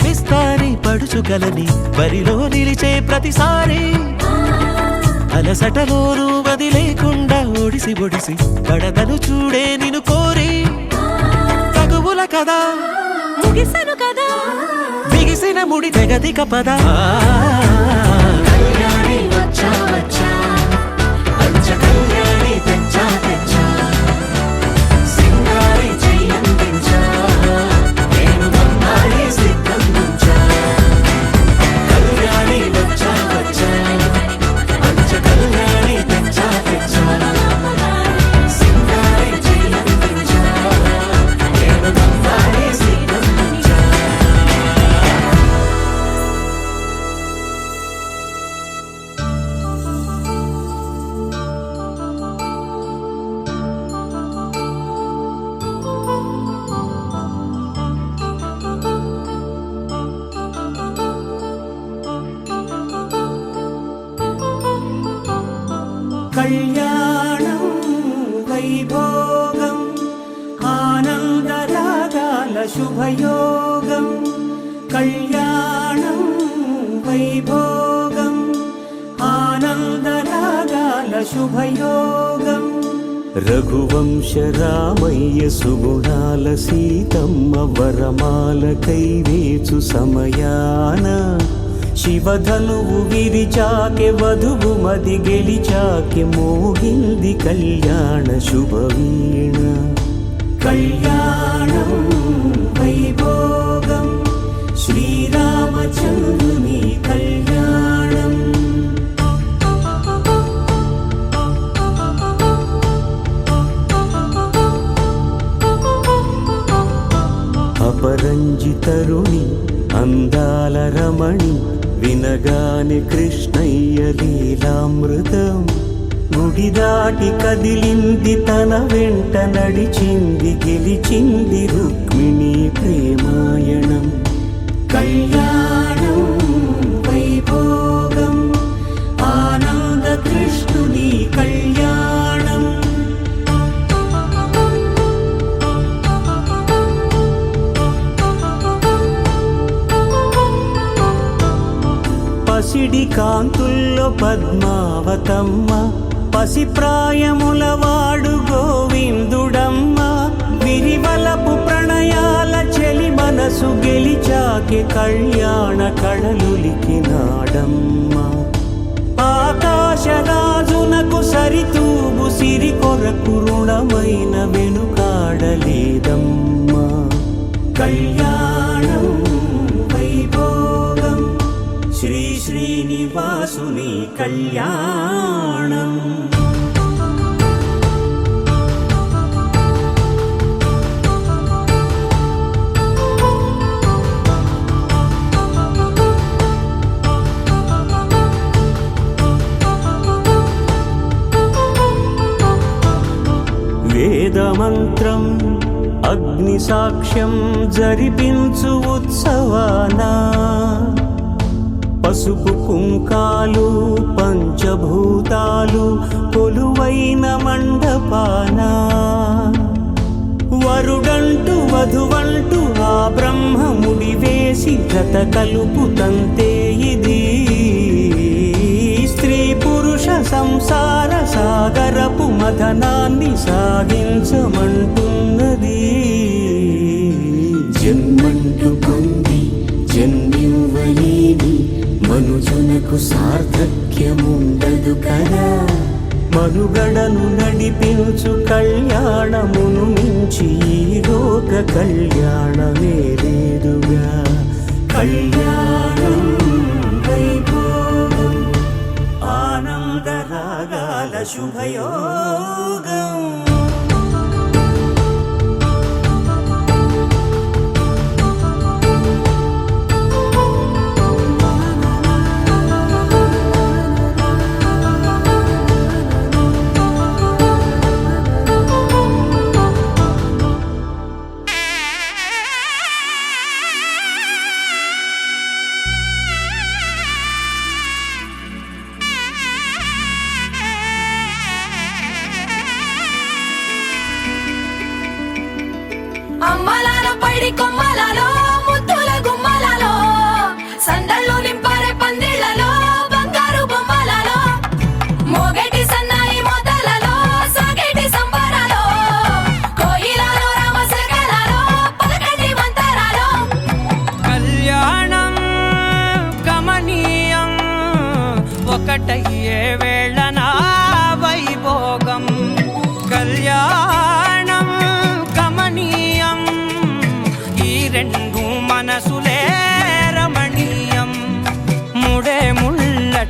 ఊహిస్తానే పడుచుకలని బరిలో నిలిచే ప్రతిసారి అలసటలోనూ వదిలేకుండా ఒడిసి ఒడిసి కడతను చూడే నిన్ను కోరి తగువుల కదా ముగిసను కదా బిగిసిన ముడి తెగదిక పద కళ్యాణి వచ్చా వచ్చా పంచ కళ్యాణి తెచ్చా తెచ్చా సింగారి చెయ్యందించా నేను బొమ్మాలి సిద్ధందించా కళ్యాణి వచ్చా వచ్చా పంచ కళ్యాణి తెచ్చా తెచ్చా సింగారి చెయ్యందించా నేను బొమ్మాలి సిద్ధందించా కళ్యాణం వైభోగం ఆనందరాగాల శుభయోగం కళ్యాణం వైభోగం ఆనందరాగాల శుభయోగం రఘువంశ రామయ్య సుగుణాల సీతమ్మ వరమాల కైవేచు సమయాన శివధనువు విరిచాకె వధువు మది గెలిచాకె మోగింది కళ్యాణ శుభవీణ కళ్యాణం వైభోగం శ్రీరామచంద్రుని కళ్యాణం అపరంజి తరుణి అందాల రమణి వినగాని కృష్ణయ్య లీలామృతం గుడి దాటి కదిలింది తన వెంట నడిచింది గెలిచింది రుక్మిణి ప్రేమాయణం కళ్యాణం వైభోగం ఆనంద కృష్ణుని కళ్యాణం పసిడి కాంతుల్లో పద్మావతమ్మ పసిప్రాయముల వాడు గోవిందుడమ్మ విరివలపు ప్రణయాల చెలి మనసు గెలిచాకే కళ్యాణ కళలులికినాడమ్మ ఆకాశరాజునకు సరితూగు సిరి కొరకు రుణమైన వెనుకాడలేదమ్మా కళ్యాణం వైభోగం శ్రీ శ్రీనివాసుని కళ్యాణం వేదమంత్రం అగ్ని సాక్ష్యం జరిపించు ఉత్సవానా పసుపు కుంకాలు పంచభూతాలు కొలువైన మండపాన వరుడంటూ వధువంటూ ఆ బ్రహ్మముడి వేసి జత కలుపుతంతే ఇది స్త్రీ పురుష సంసార సాగరపు మథనాన్ని సాగించమంటున్నది జన్మంటూ పొంది జన్మివ్వలేని మనుజునకు సార్థక్యముండదు కదా మనుగడను నడిపించు కళ్యాణమును మించి ఈ లోక కళ్యాణమే లేదుగా కళ్యాణం వైభోగం ఆనందరాగాల శుభయోగం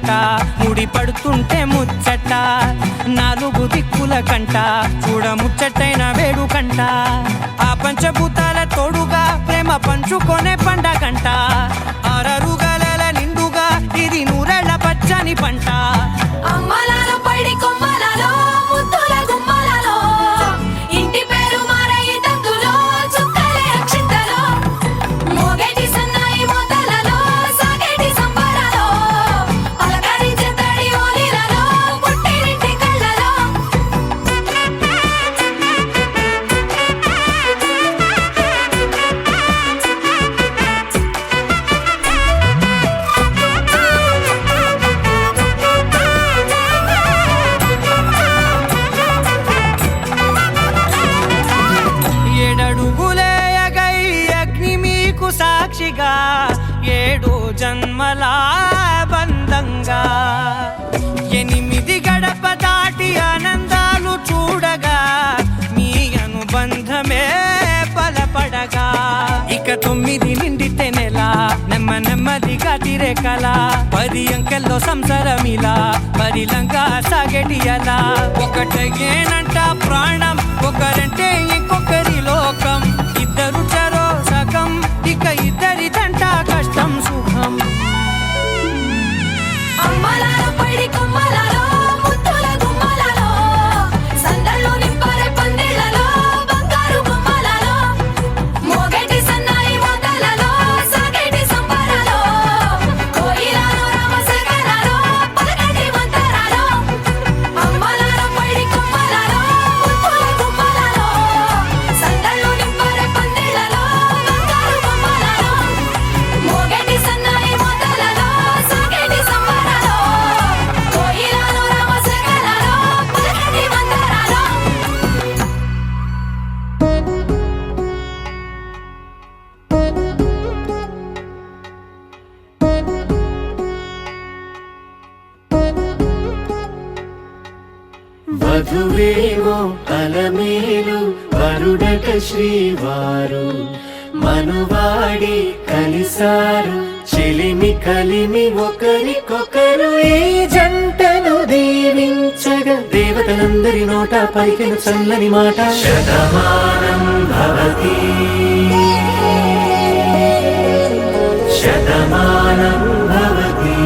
మాట ముడి పడుతుంటే ముచ్చట నాలుగు దిక్కుల కంట చూడ ముచ్చటైన వేడుకంట ఆ పంచభూతాల తోడుగా ప్రేమ పంచుకొనే పండగంట ఆరరు గలల నిండుగా ఇది నూరెళ్ళ పచ్చని పంట అమ్మలాలో పడి కొమ్మలలో ముద్దుల గుమ్మలలో ఇంటి పేరు మారయి తందులో చుక్కలే అక్షింతలో మోగేటి సన్నాయి మోతలలో సాగేటి సంబరాలో పలకరించే తడి ఓలిలలో పుట్టినింటి కళ్ళలో ఏడడుగులే ఎగై అగ్ని మీకు సాక్షిగా 7 జన్మల బంధంగా 8 గడప దాటి ఆనందాలు చూడగా మీ అనుబంధమే బలపడగా ఇక 9 నిండితే నెల నెమ్మదిగా తిరే కల 10 అంకెల్లో సంసారమిలా పరిలంగా సాగేటి అలా ఒకటేనంట ప్రాణం ఒకరంటే ఇంకొకరి లోకం ఇద్దరు చరో సగం ఇక ఇద్దరిదంట కష్టం సుఖం అమ్మలాలో పడి కొమ్మలలో ముద్దుల గుమ్మలలో సందళ్ళు నింపారే పందిళ్ళలో బంగారు బొమ్మలలో మోగేటి సన్నాయి మోతలలో సాగేటి సంబరాలో కోయిలలో రామశకరాలో పలకటి మంతరాలో అమ్మలాలో పడి కొమ్మలలో ముద్దుల గుమ్మలలో సందళ్ళు నింపారే పందిళ్ళలో బంగారు బొమ్మలలో మోగేటి సన్నాయి మోతలలో సాగేటి సంబరాలో కోయిలలో రామశకరాలో పలకటి మంతరాలో వధువేమో అలమేలు వరుడట శ్రీవారు మనువాడి కలిసారు చెలిమి కలిమి ఒకరికొకరు ఈ జంటను దీవించగా దేవతలందరి నోట పలికెను చల్లని మాట శతమానం భవతి శతమానం భవతి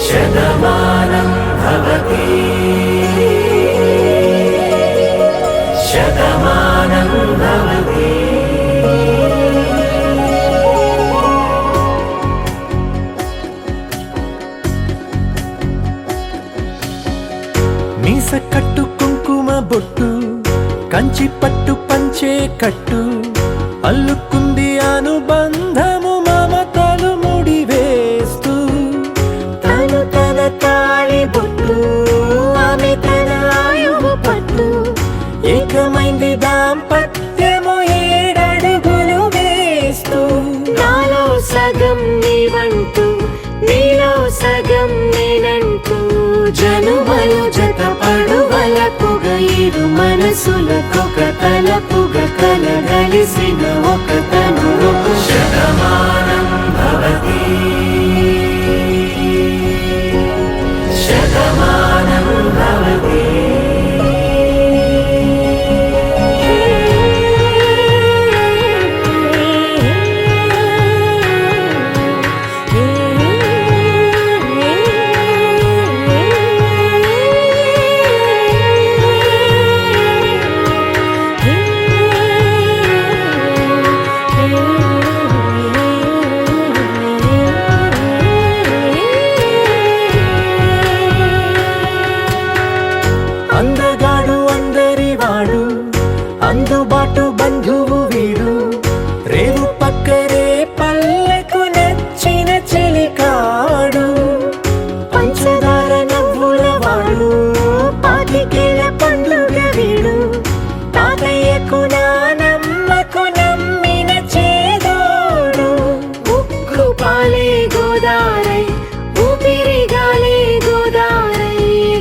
శతమానం భవతి శతమానం భవతి మీస కట్టు కుంకుమ బొట్టు కంచి పట్టు పంచే కట్టు అల్లుకుంది అనుబంధము మమతలు ముడివేస్తూ తను తన తాళి బొట్టు ఆమె తన ఆయువు పట్టు ఏకమైంది దాంపత్యము 7 అడుగులు వేస్తూ నాలో సగం నీవంటూ నీలో సగం నేనంటూ జనుమలు జతపడు వలపుగ 7 మనసులకొక తలపుగ కలగలిసిన ఒక తను శతమానం భవతి శతమానం భవతి అందగాడు అందరివాడు అందుబాటు బంధువు వీడు రేవు పక్కరే పల్లెకు నచ్చిన చెలికాడు పంచదార నవ్వుల వాడు పాతికేల పండుగ వీడు తాతయ్యకు నానమ్మకు నమ్మిన చేదోడు ఉక్కు పాలే గోదారై ఊపిరిగాలే గోదారై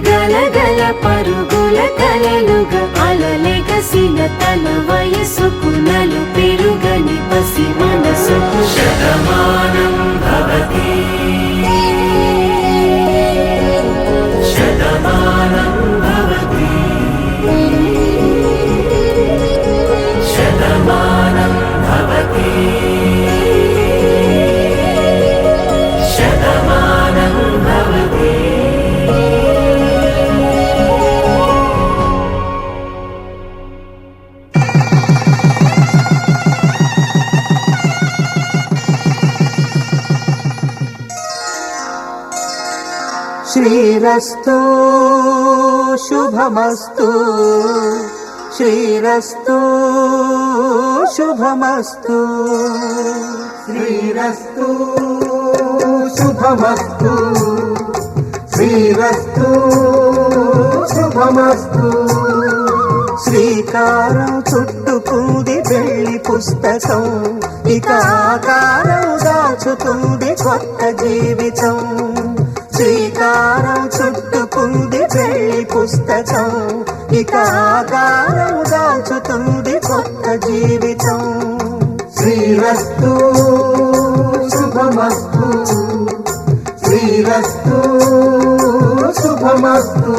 గలగల పరుగుల కలలుగా అలలెగసిన తన వయసుకు నలు పెరుగని పసి మనసుకు శతమానం భవతి శ్రీరస్తు శుభమస్తు శ్రీరస్తు శుభమస్తు శ్రీరస్తు శుభమస్తు శ్రీరస్తు శుభమస్తు శ్రీకారం చుట్టుకుంది పెళ్లి పుస్తకం ఇక ఆకారం దాచుతుంది కొత్త జీవితం శ్రీకారం చుట్టుకుంది పెళ్లి పుస్తకం ఇక ఆకారం దాచుతుంది కొత్త జీవితం శ్రీరస్తు శుభమస్తు శ్రీరస్తు శుభమస్తు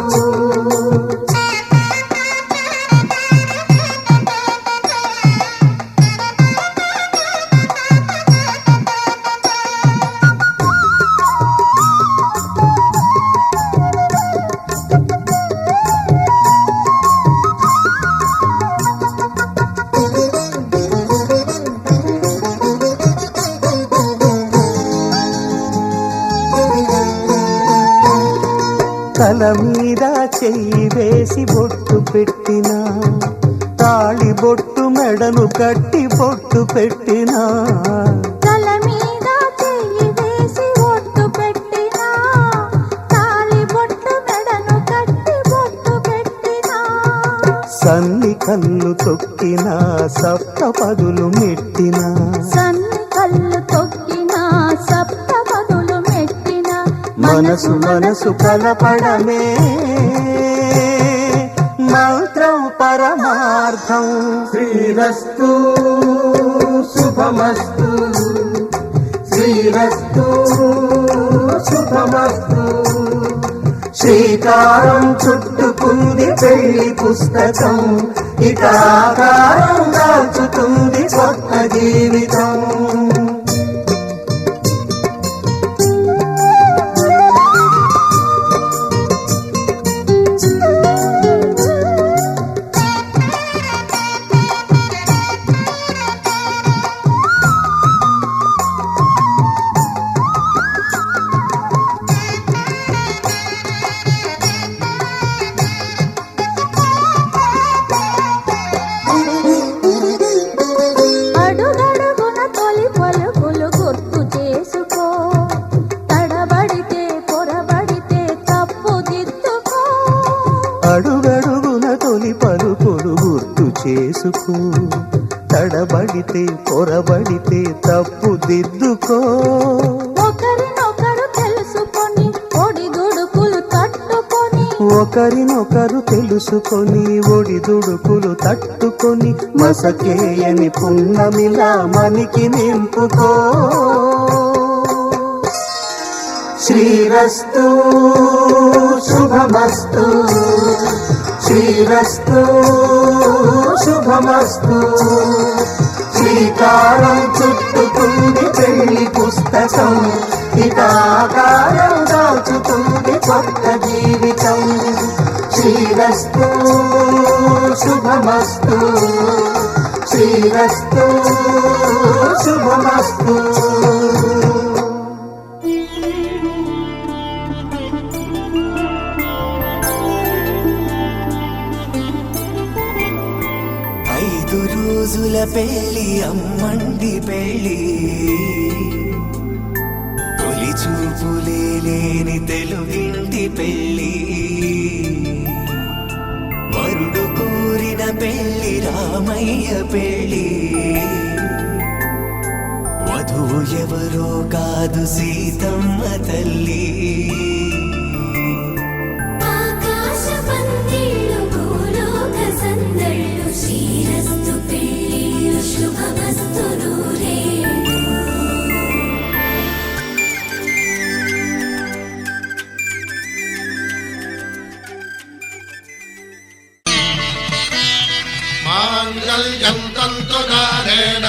తల మీద చెయ్యి వేసి బొట్టు పెట్టినా తాళి బొట్టు మెడను కట్టి బొట్టు పెట్టినా తల మీద చెయ్యి వేసి బొట్టు పెట్టినా తాళి బొట్టు మెడను కట్టి బొట్టు పెట్టినా సన్ని కళ్ళు తొక్కినా సప్త పదులు మెట్టినా సన్ని కళ్ళు తొక్కినా సప్త పదులు మెట్టినా మనసు మనసు కలపడమే మంత్రం పరమార్థం శ్రీరస్తు శుభమస్తు శ్రీరస్తు శుభమస్తు శ్రీకారం చుట్టుకుంది పెళ్లి పుస్తకం ఇక ఆకారం దాచుతుంది కొత్త జీవితం అడుగడుగున తొలి పలుకులు గుర్తు చేసుకో తడబడితే పొరబడితే తప్పు దిద్దుకో అడుగడుగున తొలి పలుకులు గుర్తు చేసుకో తడబడితే పొరబడితే తప్పు దిద్దుకో ఒకరినొకరు తెలుసుకొని ఒడిదుడుకులు తట్టుకొని ఒకరినొకరు తెలుసుకొని ఒడిదుడుకులు తట్టుకొని మసకేయని పున్నమిలా మనికి నింపుకో శ్రీరస్తు శుభమస్తు శ్రీరస్తు శుభమస్తు శ్రీకారం చుట్టుకుంది పెళ్లి పుస్తకం ఇక ఆకారం దాచుతుంది కొత్త జీవితం శ్రీరస్తు శుభమస్తు శ్రీరస్తు శుభమస్తు ఐదు రోజుల పెళ్లి అమ్మండి పెళ్లి తొలి చూపులే లేని తెలుగింటి పెళ్లి వరుడు కోరిన పెళ్లి రామయ్య పెళ్లి వధువు ఎవరో కాదు సీతమ్మ తల్లి ఆకాశ పందిళ్ళు భూలోక సందళ్ళు శ్రీరస్తు పెళ్ళిళ్ళు శుభమస్తు నూరే మాంగళ్యం తంతుకారేణ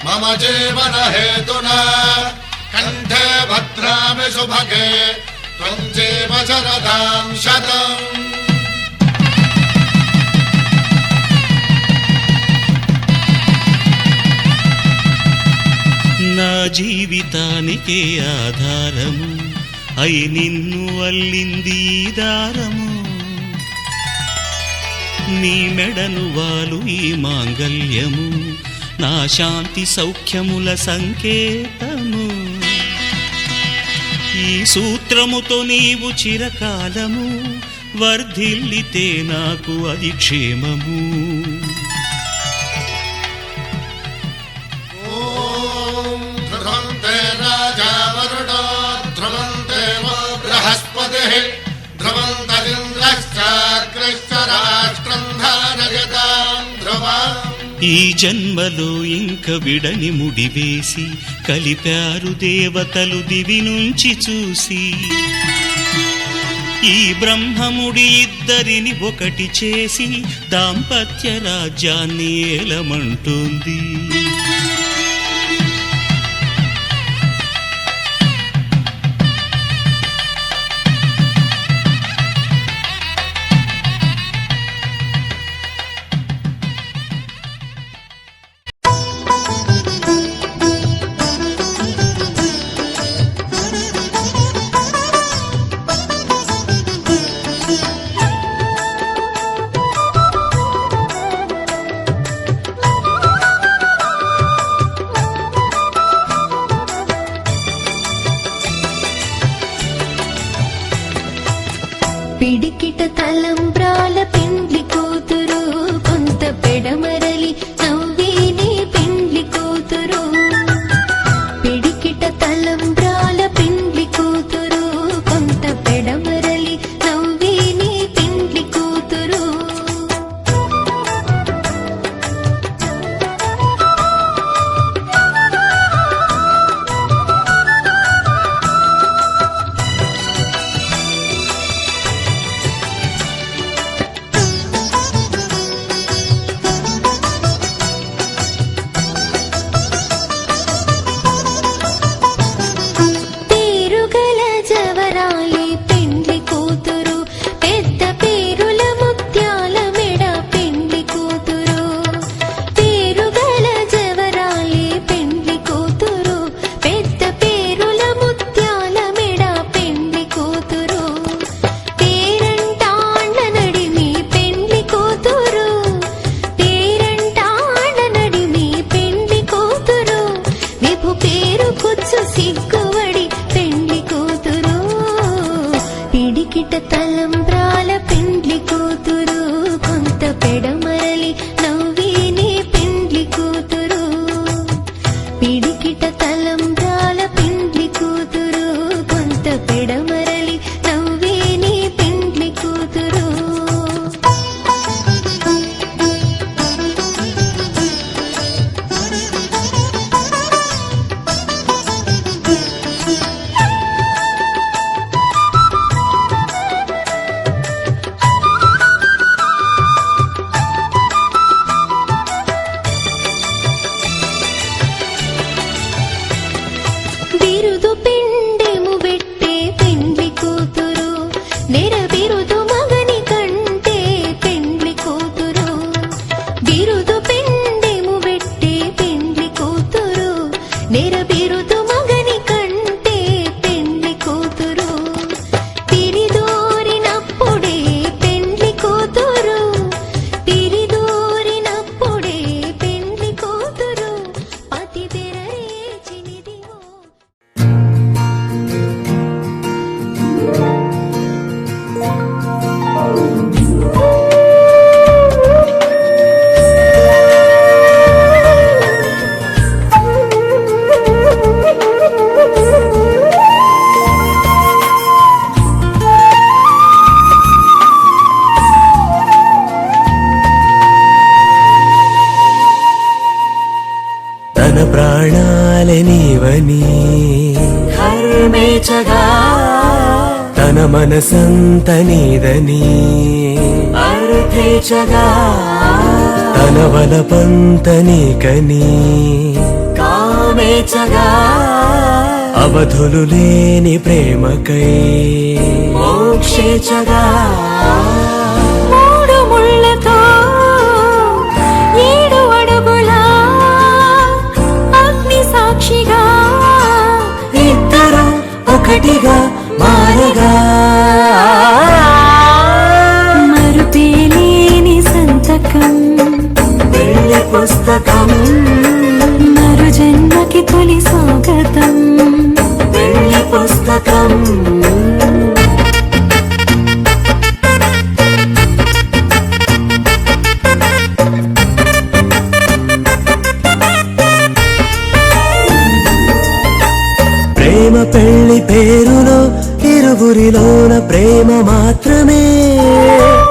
మమ జీవన హేతునా కంఠే భద్రామి శుభగే త్వం జీవ శరదాం శతం నా జీవితానికే ఆధారము అయి నిన్ను అల్లింది ఈ దారము నీ మెడను వాలు ఈ మాంగల్యము నా శాంతి సౌఖ్యముల సంకేతము ఈ సూత్రముతో నీవు చిరకాలము వర్ధిల్లితే నాకు అది క్షేమము ఓం ధ్రువంతే రాజా వరుణో ధ్రువంతే బృహస్పతిః ధ్రువంతరింద్రశ్చాగ్రశ్చ రాష్ట్రం ధారయతాం ధ్రువం ఈ జన్మలో ఇంక విడని ముడివేసి కలిపారు దేవతలు దివి నుంచి చూసి ఈ బ్రహ్మముడి ఇద్దరిని ఒకటి చేసి దాంపత్య రాజ్యాన్ని ఏలమంటుంది పిడికిట తలంబ్రాల పెండ్లి కూతురు కొంత పెడమరలి నవ్వేనే పెండ్లి కూతురు పిడికిట తలంబ్రాల పెండ్లి కూతురు కొంత పెడమరలి నవ్వేనే పెండ్లి కూతురు పేరుగల జవరాలి పెండ్లి కూతురు పెద్ద పేరుల ముత్యాల మెడ పెండ్లి కూతురు పేరుగల జవరాలి పెండ్లి కూతురు పెద్ద పేరుల ముత్యాల మెడ పెండ్లి కూతురు పేరంటాండ్ల నడిమి పెండ్లి కూతురు పేరంటాండ్ల నడిమి పెండ్లి కూతురు విభు పేరు కుచ్చు సిగ్గువడి పెండ్లి కూతురు పిడికిట తలంబ్రాల పెండ్లి కూతురు కొంత పెడమరలి నవ్వేనే పెండ్లి కూతురు పిడికిట తలంబ్రాల పెండ్లి కూతురు కొంత పెడమరలి నవ్వేనే పెండ్లి కూతురు బిరుదు పిండెము పెట్టే పెండ్లి కూతురు నెర బిరుదు మగని కంటే పెండ్లి కూతురు బిరుదు పిండెము పెట్టే పెండ్లి కూతురు నెర బిరుదు మగని కంటే పెండ్లి కూతురు తిరిదోరినప్పుడే పెండ్లి కూతురు తిరిదోరినప్పుడే పెండ్లి కూతురు పతి బెరరేచినిదిగో తన ప్రాణాలనివని హర్మేచగా తన మనసంత నీదని అర్థేచగా తన వలపంత నీకని కామేచగా అవధులు లేని ప్రేమకై మోక్షేచగా మూడు ముళ్ళతో 7 అడుగుల అగ్ని సాక్షిగా ఇద్దరు ఒకటిగా మా ప్రేమ పెళ్లి పేరులో ఇరువురిలోన ప్రేమ మాత్రమే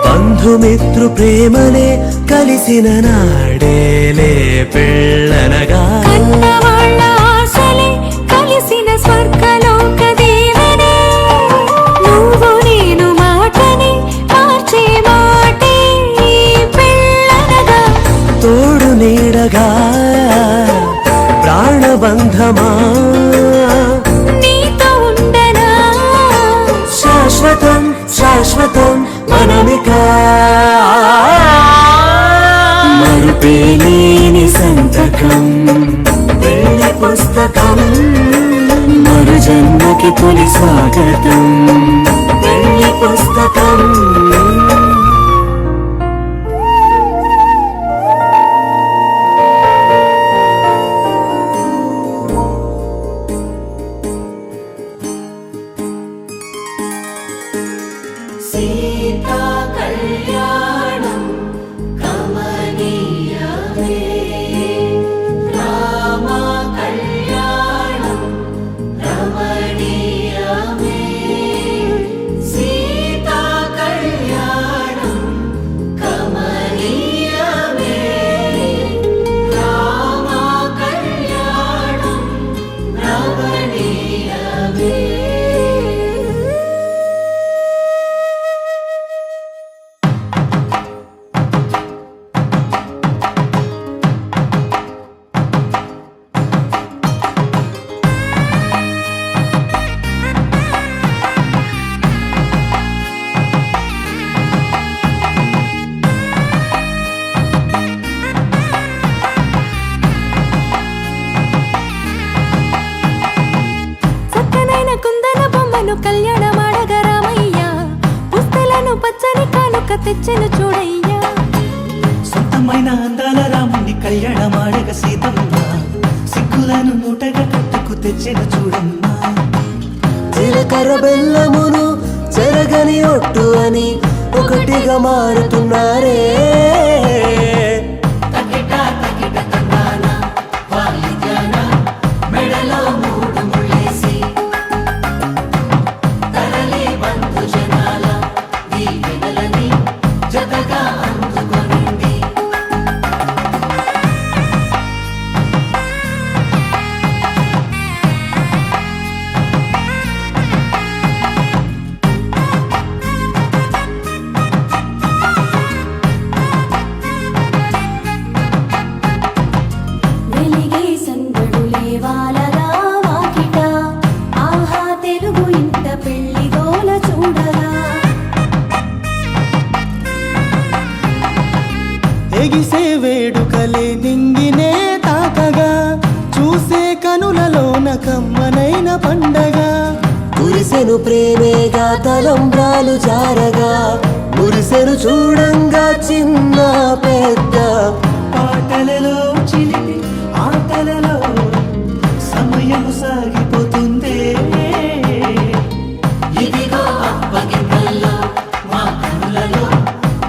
బంధుమిత్రు ప్రేమనే కలిసిన నాడేలే పెళ్ళనగా కన్నవాళ్ళ ఆశలే కలిసిన స్వర్గలోక దీవెనే నువ్వు నేను మాటని మార్చే మాటే పెళ్ళనగా తోడు నీడగా ప్రాణబంధమా నీతో ఉండనా శాశ్వతం శాశ్వతం మనమిక మరుపేలేని సంతకం పెళ్లి పుస్తకం మరు జన్మకి తొలి స్వాగతం పెళ్లి పుస్తకం సీతా కళ్యాణం కమనీయమే రామ కళ్యాణం రమణీయమే సీతా కళ్యాణం కమనీయమే రామ కళ్యాణం రమణీయమే చక్కనైన కుందన బొమ్మను కళ్యాణమాడగ రామయ్య పుస్తలను పచ్చని కానుక తెచ్చెను చూడయ్యా సొంతమైన అందాల రాముని కళ్యాణమాడగ సీతమ్మ సిగ్గులను మూటగా కట్టుకు తెచ్చిన చూడమ్మా జీలకర్ర బెల్లమును చెరగని ఒట్టు అని ఒకటిగా మారుతున్నారే తకిట తకిట తందాన వాలిజాన మెడలో మూడు ముళ్ళేసి తరలి బంధు జనాల దీవెనలని జతగా అందుకొనింది వెలిగే సందడులే వాలగా వాకిట ఆహా తెలుగు ఇంట పెళ్లి గోల చూడగా ఎగిసే వేడుకలే నింగినే తాకగా చూసే కనులలోన కమ్మనైన పండగ కురిసెను ప్రేమేగా తలంబ్రాలు జారగా మురిసెను చూడంగా చిన్న పెద్ద పాటలలో చిలిపి ఆటలలో సమయం సాగిపోతుందే ఇదిగో అప్పగింతల్లో మా కనులలో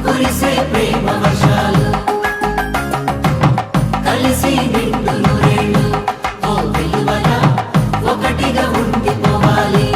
కురిసే ప్రేమ వర్షాలు కలిసి నిండు నూరేళ్ళు ఓ వెలువల ఒకటిగా ఉండిపోవాలి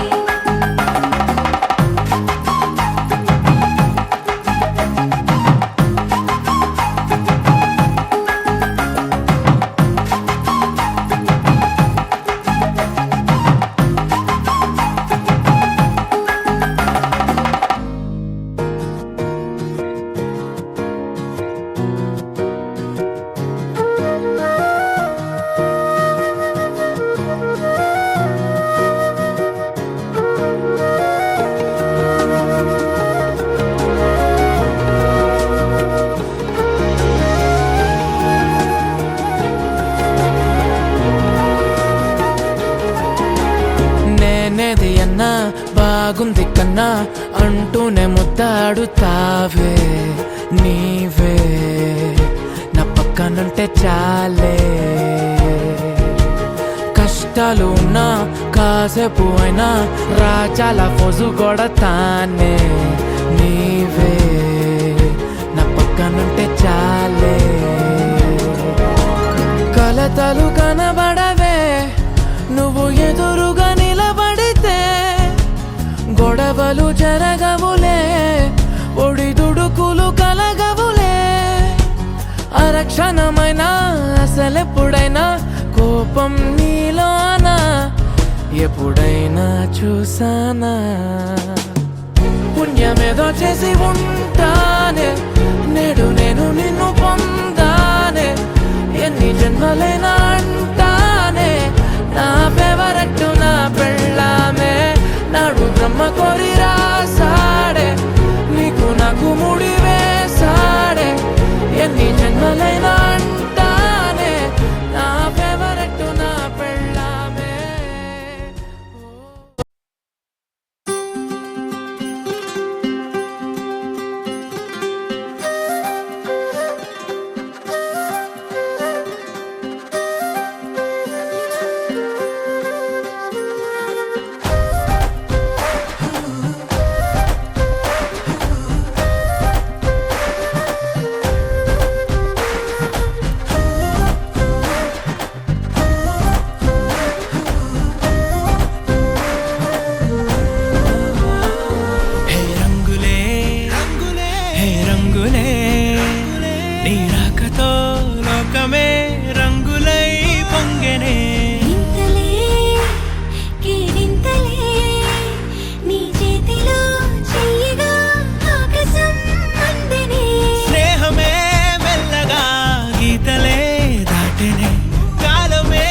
నేనేది అన్నా బాగుంది కన్నా అంటూనే ముద్దాడుతావే నీవే నా పక్కనుంటే చాలే కష్టాలు ఉన్నా కాసేపు అయినా రాజాల ఫోజు కొడతానే నీవే నా పక్కనుంటే చాలే కలతలు కనబడవే నువ్వు ఎదురుగా నిలబ అసలు జరగవులే ఒడిదుడుకులు కలగవులే అరక్షణమైనా అసలెప్పుడైనా కోపం నీలోనా ఎప్పుడైనా చూసానా పుణ్యమేదో చేసి ఉంటానే నేడు నేను నిన్ను పొందానే ఎన్ని జన్మలైనా అంటానే నా ఫేవరెట్ నా పెళ్ళామే నాడు బ్రహ్మ కోరి రాసాడే నీకు నాకు ముడి వేసాడే ఎన్ని జన్మలైనా అంటానే నా ఫేవరెట్ నా పెళ్ళామే హే రంగులే హే రంగులే నీ రాకతో లోకమే రంగులై పొంగెనే ఇంతలే కేరింతలే నీ చేతిలో చెయ్యగా ఆకాశం అందెనే స్నేహమే మెల్లగా గీతలే దాటెనే కాలమే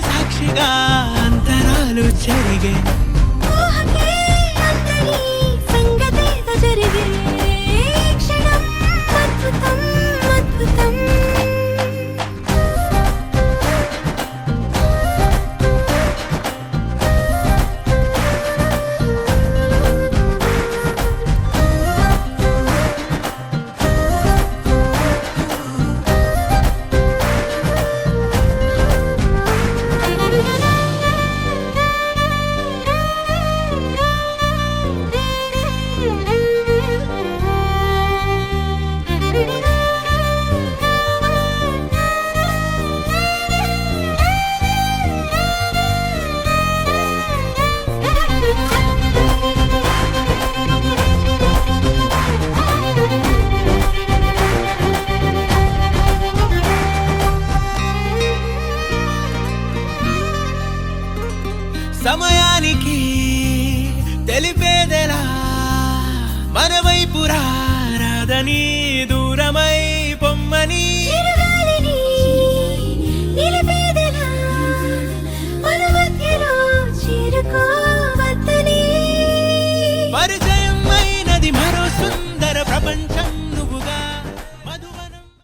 సాక్షిగా అంతరాలు చెరిగే ఊహకే అంతని సంగతేదో జరిగే క్షణం అద్భుతం అద్భుతం సమయానికి తెలిపేదెలా మన వైపు రాదని